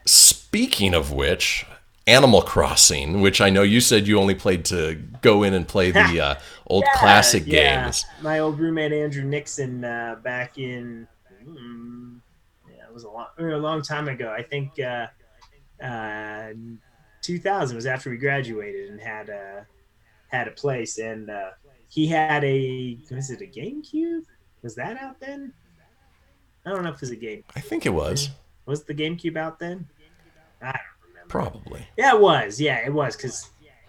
Speaking of which, Animal Crossing, which I know you said you only played to go in and play the old classic games. My old roommate Andrew Nixon back in it was a long time ago. I think 2000 was after we graduated and had a place, and he had was it a GameCube? Was that out then? I don't know if it was a game. I think it was. Was the GameCube out then? I don't remember. Probably. Yeah, it was. Yeah, it was.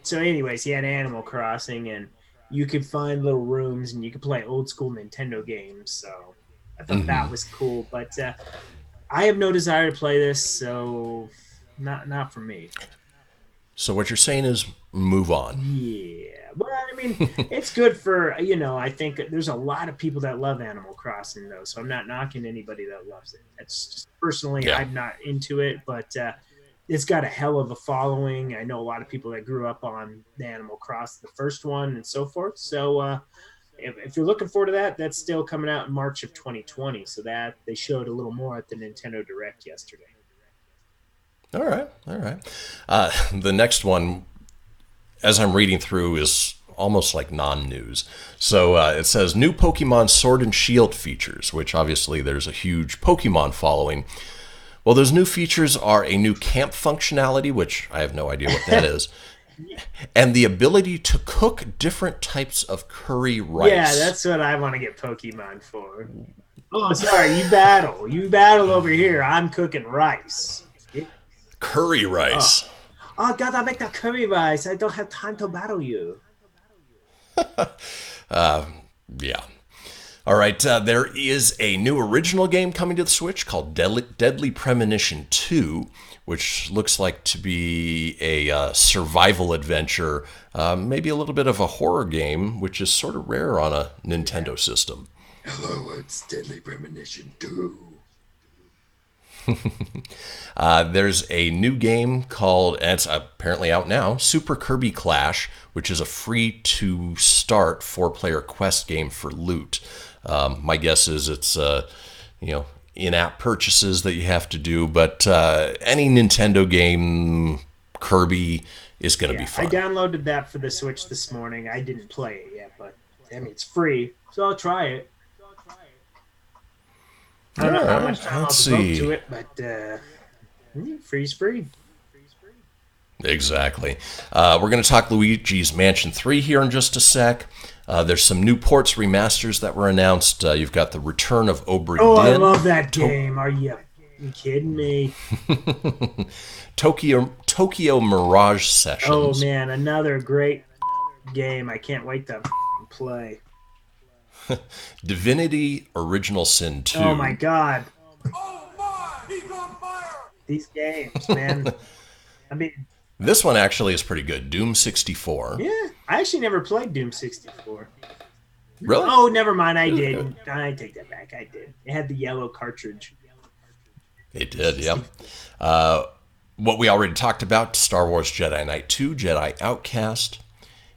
So anyways, he had Animal Crossing, and you could find little rooms, and you could play old school Nintendo games. So I thought that was cool. But I have no desire to play this, so not for me. So what you're saying is move on. Yeah. Well, I mean, it's good for, I think there's a lot of people that love Animal Crossing, though, so I'm not knocking anybody that loves it. That's just personally, I'm not into it, but it's got a hell of a following. I know a lot of people that grew up on the Animal Crossing, the first one, and so forth. So if you're looking forward to that, that's still coming out in March of 2020. So that they showed a little more at the Nintendo Direct yesterday. All right. The next one, as I'm reading through, is almost like non-news. So it says new Pokemon Sword and Shield features, which obviously there's a huge Pokemon following. Well, those new features are a new camp functionality, which I have no idea what that is, and the ability to cook different types of curry rice. Yeah, that's what I want to get Pokemon for. Oh, sorry, you battle over here. I'm cooking rice. Curry rice. Oh, gotta make that curry rice. I don't have time to battle you. Yeah. All right, there is a new original game coming to the Switch called Deadly Premonition 2, which looks like to be a survival adventure, maybe a little bit of a horror game, which is sort of rare on a Nintendo system. Hello, it's Deadly Premonition 2. There's a new game called, and it's apparently out now, Super Kirby Clash, which is a free-to-start 4-player quest game for loot. My guess is it's in-app purchases that you have to do, but any Nintendo game, Kirby, is going to be fun. I downloaded that for the Switch this morning. I didn't play it yet, but it's free, so I'll try it. I don't know how much time I'll devote to it, but free's free. Exactly. We're going to talk Luigi's Mansion 3 here in just a sec. There's some new ports, remasters that were announced. You've got the return of Obra Dinn. Oh, I love that game. Are you kidding me? Tokyo Mirage Sessions. Oh, man, another great game. I can't wait to play. Divinity Original Sin 2. Oh, my God. Oh my, he's on fire! These games, man. I mean... This one actually is pretty good. Doom 64. Yeah, I actually never played Doom 64. Really? Oh, never mind. I did. I take that back. I did. It had the yellow cartridge. It did, yeah. What we already talked about, Star Wars Jedi Knight 2, Jedi Outcast,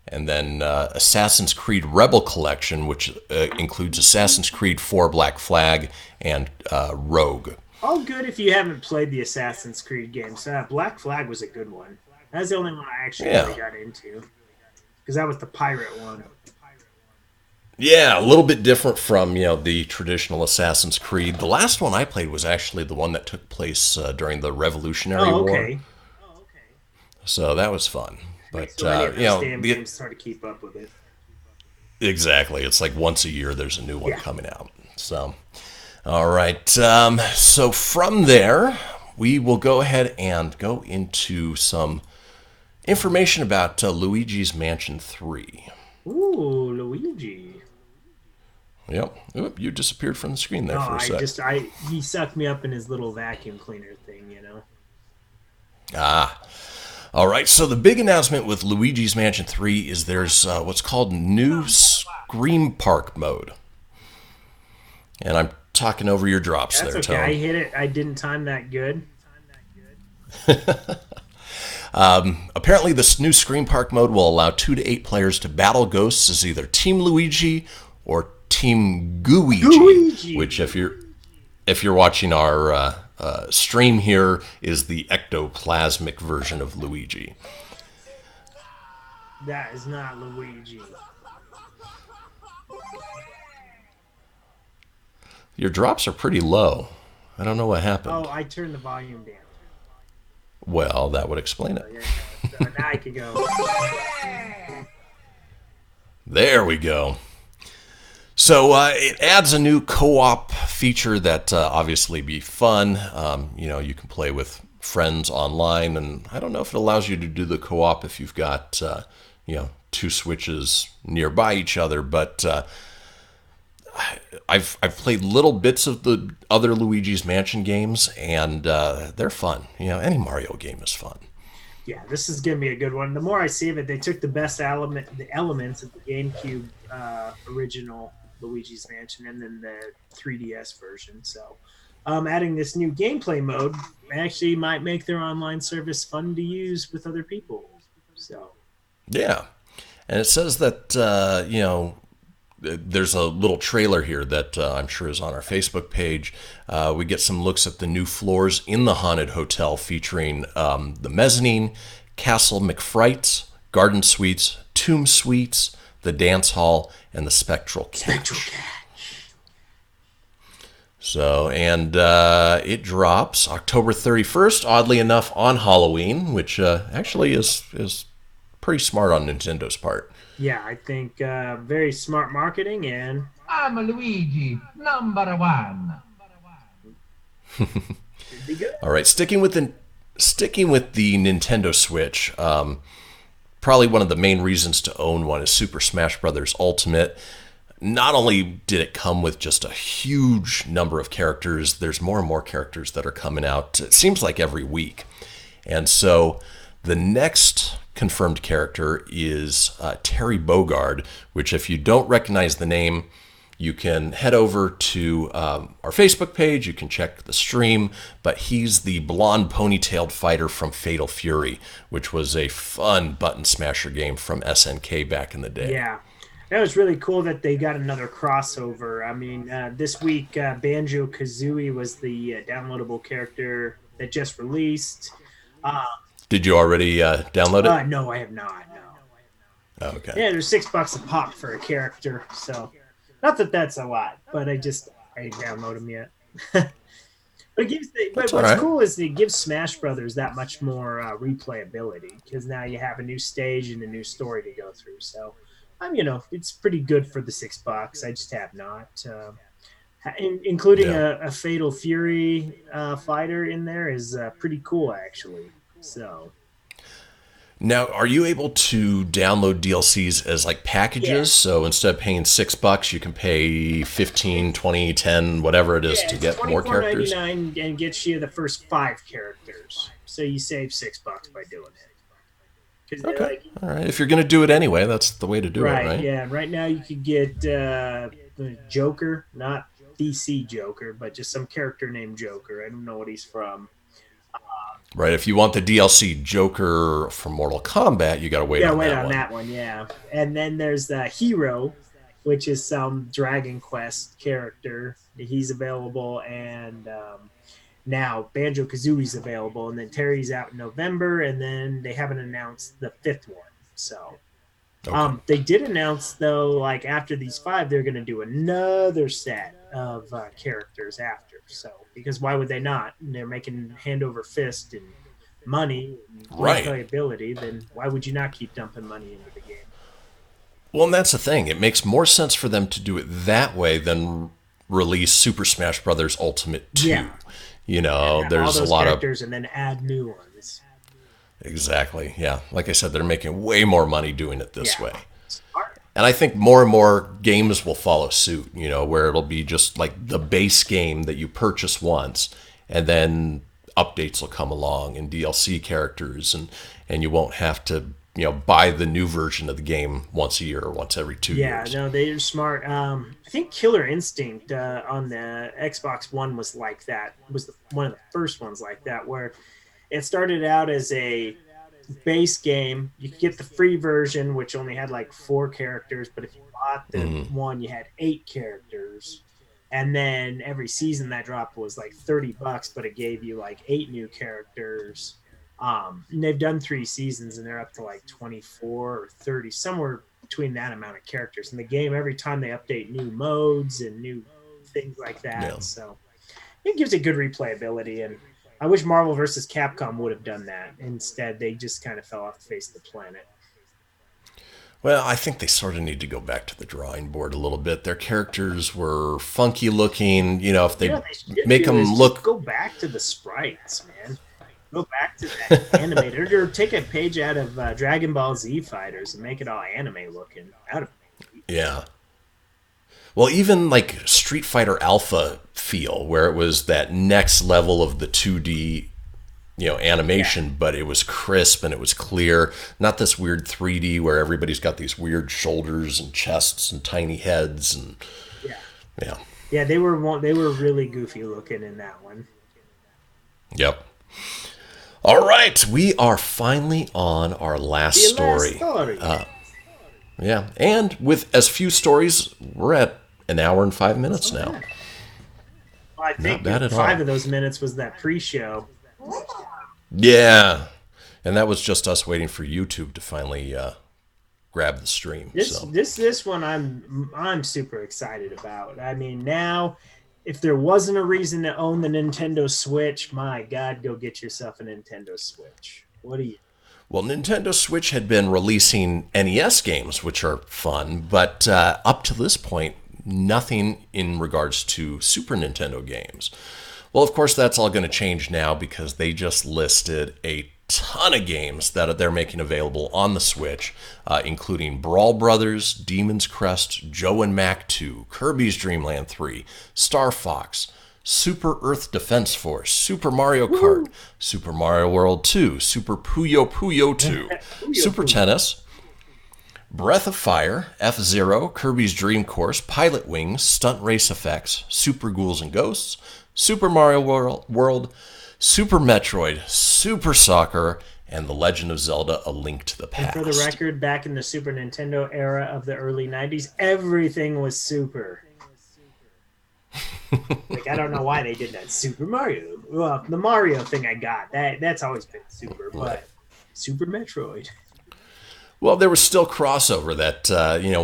and then Assassin's Creed Rebel Collection, which includes Assassin's Creed 4 Black Flag and Rogue. All good if you haven't played the Assassin's Creed games. Black Flag was a good one. That's the only one I actually really got into. Because that was the pirate one. Yeah, a little bit different from, the traditional Assassin's Creed. The last one I played was actually the one that took place during the Revolutionary War. So that was fun. But, damn games start to keep up with it. Exactly. It's like once a year there's a new one coming out. So, all right. So from there, we will go ahead and go into some information about Luigi's Mansion 3. Ooh, Luigi. Yep. Oop, you disappeared from the screen there for a sec. He sucked me up in his little vacuum cleaner thing, All right. So the big announcement with Luigi's Mansion 3 is there's what's called new Scream Park mode. And I'm talking over your drops. That's there, okay. Tone. I hit it. I didn't time that good. Apparently, this new Scream Park mode will allow 2 to 8 players to battle ghosts as either Team Luigi or Team Gooigi. Which, if you're watching our stream here is the ectoplasmic version of Luigi. That is not Luigi. Your drops are pretty low. I don't know what happened. Oh, I turned the volume down. Well, that would explain it. So now I can go. There we go. So it adds a new co-op feature that obviously be fun. You can play with friends online, and I don't know if it allows you to do the co-op if you've got two Switches nearby each other, but I've played little bits of the other Luigi's Mansion games, and they're fun. Any Mario game is fun. Yeah, this is gonna be a good one. The more I see of it, they took the elements of the GameCube original Luigi's Mansion and then the 3DS version. So, adding this new gameplay mode actually might make their online service fun to use with other people. So, yeah, and it says that there's a little trailer here that I'm sure is on our Facebook page. We get some looks at the new floors in the haunted hotel featuring the mezzanine, Castle McFrights, Garden Suites, Tomb Suites, the Dance Hall, and the Spectral Catch. So, and it drops October 31st, oddly enough, on Halloween, which actually is pretty smart on Nintendo's part. Yeah, I think very smart marketing, and I'm a Luigi, number one. All right, sticking with the Nintendo Switch, probably one of the main reasons to own one is Super Smash Bros. Ultimate. Not only did it come with just a huge number of characters, there's more and more characters that are coming out, it seems like every week. And so the next confirmed character is Terry Bogard, which if you don't recognize the name, you can head over to our Facebook page, you can check the stream, but he's the blonde ponytailed fighter from Fatal Fury, which was a fun button smasher game from SNK back in the day. yeah, that was really cool that they got another crossover. I mean, this week Banjo-Kazooie was the downloadable character that just released. Did you already download it? No, I have not. No. Okay. Yeah, there's $6 a pop for a character, so not that that's a lot, but I didn't download them yet. But what's right. cool is it gives Smash Brothers that much more replayability because now you have a new stage and a new story to go through. So, it's pretty good for the $6. I just have not. Including a Fatal Fury fighter in there is pretty cool, actually. So. Now, are you able to download DLCs as like packages? Yeah. So instead of paying $6, you can pay 15, 20, 10, whatever it is to get more characters? $24.99 and gets you the first 5 characters. So you save $6 by doing it. Okay. All right. If you're going to do it anyway, that's the way to do it, right? Yeah. Right now you could get the Joker, not DC Joker, but just some character named Joker. I don't know what he's from. Right. If you want the DLC Joker from Mortal Kombat, you got to wait on that one. Yeah. And then there's the Hero, which is some Dragon Quest character. He's available, and now Banjo-Kazooie's available, and then Terry's out in November, and then they haven't announced the 5th one. So they did announce, though, like after these 5, they're going to do another set of characters after. So, because why would they not? They're making hand over fist and money and replayability, then why would you not keep dumping money into the game? Well, and that's the thing. It makes more sense for them to do it that way than release Super Smash Bros. Ultimate 2. Yeah. There's all those a lot characters and then add new ones. Exactly. Yeah. Like I said, they're making way more money doing it this way. Smart. And I think more and more games will follow suit, where it'll be just like the base game that you purchase once, and then updates will come along and DLC characters, and you won't have to, buy the new version of the game once a year or once every 2 years. Yeah, no, they're smart. I think Killer Instinct on the Xbox One was like that. Was one of the first ones like that, where it started out as a base game. You could get the free version, which only had like 4 characters, but if you bought the one, you had 8 characters. And then every season that drop was like $30, but it gave you like 8 new characters. And they've done 3 seasons and they're up to like 24 or 30, somewhere between that amount of characters in the game every time they update new modes and new things like that. Yeah. So it gives it good replayability. And I wish Marvel vs. Capcom would have done that. Instead, they just kind of fell off the face of the planet. Well, I think they sort of need to go back to the drawing board a little bit. Their characters were funky looking. You know, if they make them look... Go back to the sprites, man. Go back to that animated. Or take a page out of Dragon Ball Z Fighters and make it all anime looking. Yeah. Well, even like Street Fighter Alpha feel, where it was that next level of the 2D, animation, but it was crisp and it was clear. Not this weird 3D where everybody's got these weird shoulders and chests and tiny heads and yeah. They were really goofy looking in that one. Yep. All right, we are finally on our last story. Yeah, and with as few stories, we're at an hour and 5 minutes now. Well, I think Not bad at 5 all. of those minutes was that pre-show. Yeah, and that was just us waiting for YouTube to finally grab the stream. This one I'm super excited about. I mean, now if there wasn't a reason to own the Nintendo Switch, my God, go get yourself a Nintendo Switch. What do you? Well, Nintendo Switch had been releasing NES games, which are fun, but up to this point, nothing in regards to Super Nintendo games. Well, of course, that's all going to change now because they just listed a ton of games that they're making available on the Switch, including Brawl Brothers, Demon's Crest, Joe and Mac 2, Kirby's Dream Land 3, Star Fox, Super Earth Defense Force, Super Mario Kart, Super Mario World 2, Super Puyo Puyo 2, Super Tennis, Breath of Fire, F-Zero, Kirby's Dream Course, Pilot Wings, Stunt Race Effects, Super Ghouls and Ghosts, Super Mario World, Super Metroid, Super Soccer, and The Legend of Zelda: A Link to the Past. And for the record, back in the Super Nintendo era of the early 90s, everything was super. Like, I don't know why they did that. Super Mario. Well, the Mario thing I got, that's always been super, but Super Metroid. Well, there was still crossover that,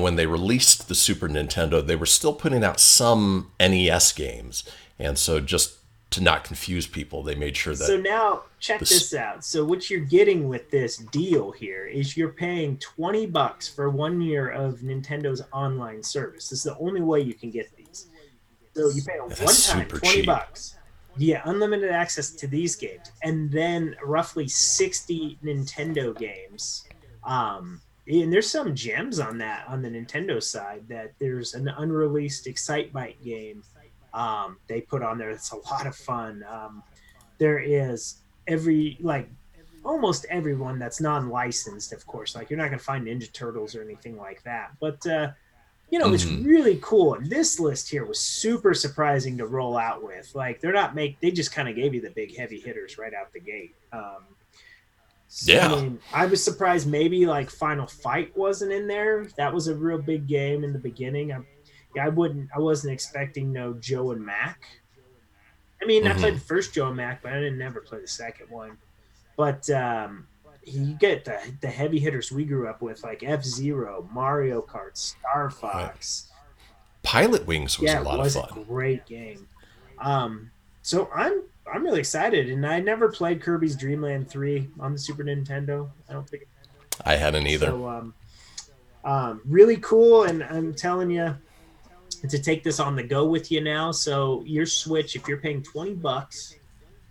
when they released the Super Nintendo, they were still putting out some NES games. And so just to not confuse people, they made sure that... So now, check this out. So what you're getting with this deal here is you're paying $20 for 1 year of Nintendo's online service. This is the only way you can get these. So you pay one time, $20. Yeah, unlimited access to these games. And then roughly 60 Nintendo games. And there's some gems on that on the Nintendo side. That there's an unreleased Excitebike game they put on there. It's a lot of fun. There is almost everyone that's non-licensed, of course. Like, you're not going to find Ninja Turtles or anything like that. But it's really cool. And this list here was super surprising to roll out with. Like, they just kind of gave you the big heavy hitters right out the gate. Yeah. I mean, I was surprised maybe like Final Fight wasn't in there. That was a real big game in the beginning. I wasn't expecting no Joe and Mac. I mean, I played the first Joe and Mac, but I didn't never play the second one. But you get the heavy hitters we grew up with, like F-Zero, Mario Kart, Star Fox. Pilot Wings was a lot of fun. It was a great game. So I'm really excited, and I never played Kirby's Dream Land 3 on the Super Nintendo. I don't think I hadn't either. So, really cool, and I'm telling you to take this on the go with you now. So your Switch, if you're paying $20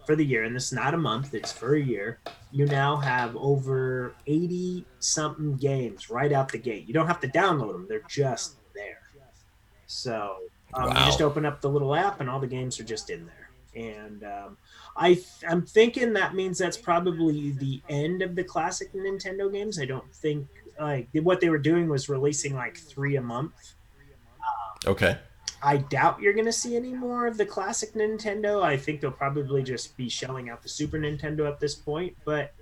for the year, and this is not a month, it's for a year, you now have over 80-something games right out the gate. You don't have to download them. They're just there. So you just open up the little app, and all the games are just in there. And I'm thinking that means that's probably the end of the classic Nintendo games. I don't think what they were doing was releasing like 3 a month. Okay. I doubt you're going to see any more of the classic Nintendo. I think they'll probably just be shelling out the Super Nintendo at this point. But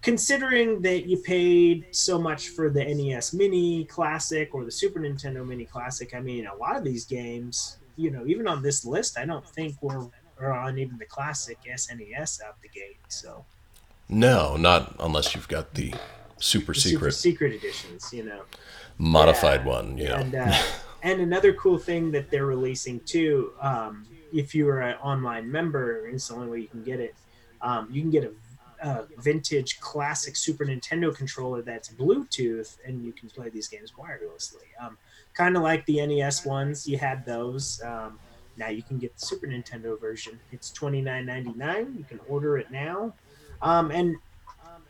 considering that you paid so much for the NES Mini Classic or the Super Nintendo Mini Classic, I mean, a lot of these games even on this list, I don't think we're on even the classic SNES out the gate. So No, not unless you've got the super super secret secret editions, modified one. And another cool thing that they're releasing too, if you are an online member, it's the only way you can get it. You can get a vintage classic Super Nintendo controller that's Bluetooth, and you can play these games wirelessly. Kind of like the NES ones, you had those. Now you can get the Super Nintendo version. It's $29.99. You can order it now, and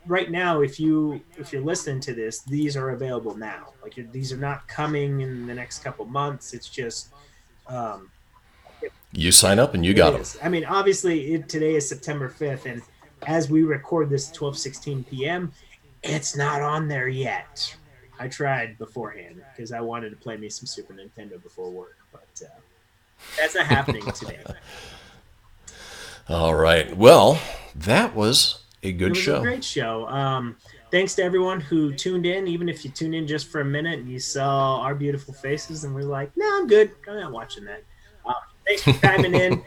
right now, if you're listening to this, these are available now. Like these are not coming in the next couple months. It's just You sign up and you got them. I mean, obviously, today is September 5th, and as we record this 12:16 p.m., it's not on there yet. I tried beforehand because I wanted to play me some Super Nintendo before work, but that's not happening today. All right. Well, that was a good show. A great show. Thanks to everyone who tuned in, even if you tuned in just for a minute and you saw our beautiful faces and we're like, no, I'm good. I'm not watching that. Thanks for chiming in.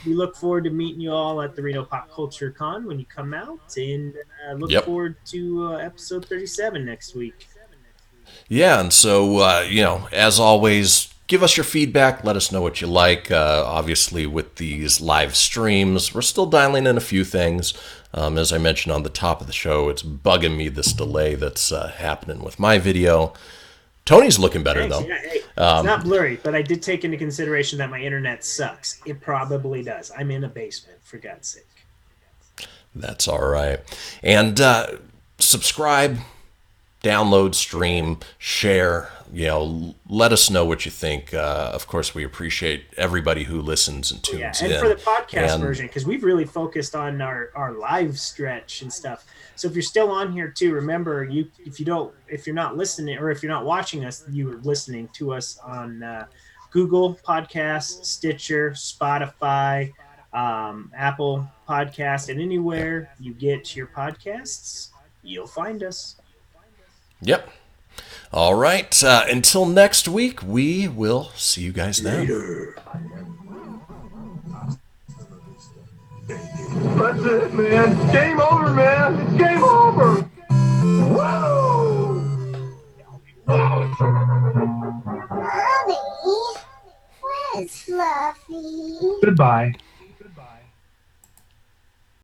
We look forward to meeting you all at the Reno Pop Culture Con when you come out, and look forward to episode 37 next week. Yeah, and so, as always, give us your feedback. Let us know what you like. Obviously, with these live streams, we're still dialing in a few things. As I mentioned on the top of the show, it's bugging me, this delay that's happening with my video. Tony's looking better, though. Yeah, hey, it's not blurry, but I did take into consideration that my internet sucks. It probably does. I'm in a basement, for God's sake. That's all right. And subscribe, download, stream, share. Let us know what you think. Of course, we appreciate everybody who listens and tunes in. And for the podcast version, because we've really focused on our live stretch and stuff. So if you're still on here too, remember if you're not listening or if you're not watching us, you're listening to us on Google Podcasts, Stitcher, Spotify, Apple Podcast, and anywhere you get your podcasts, you'll find us. Yep. All right. Until next week, we will see you guys then. Later. That's it, man. Game over, man. It's game over. Woo! Mommy, where's Fluffy? Goodbye.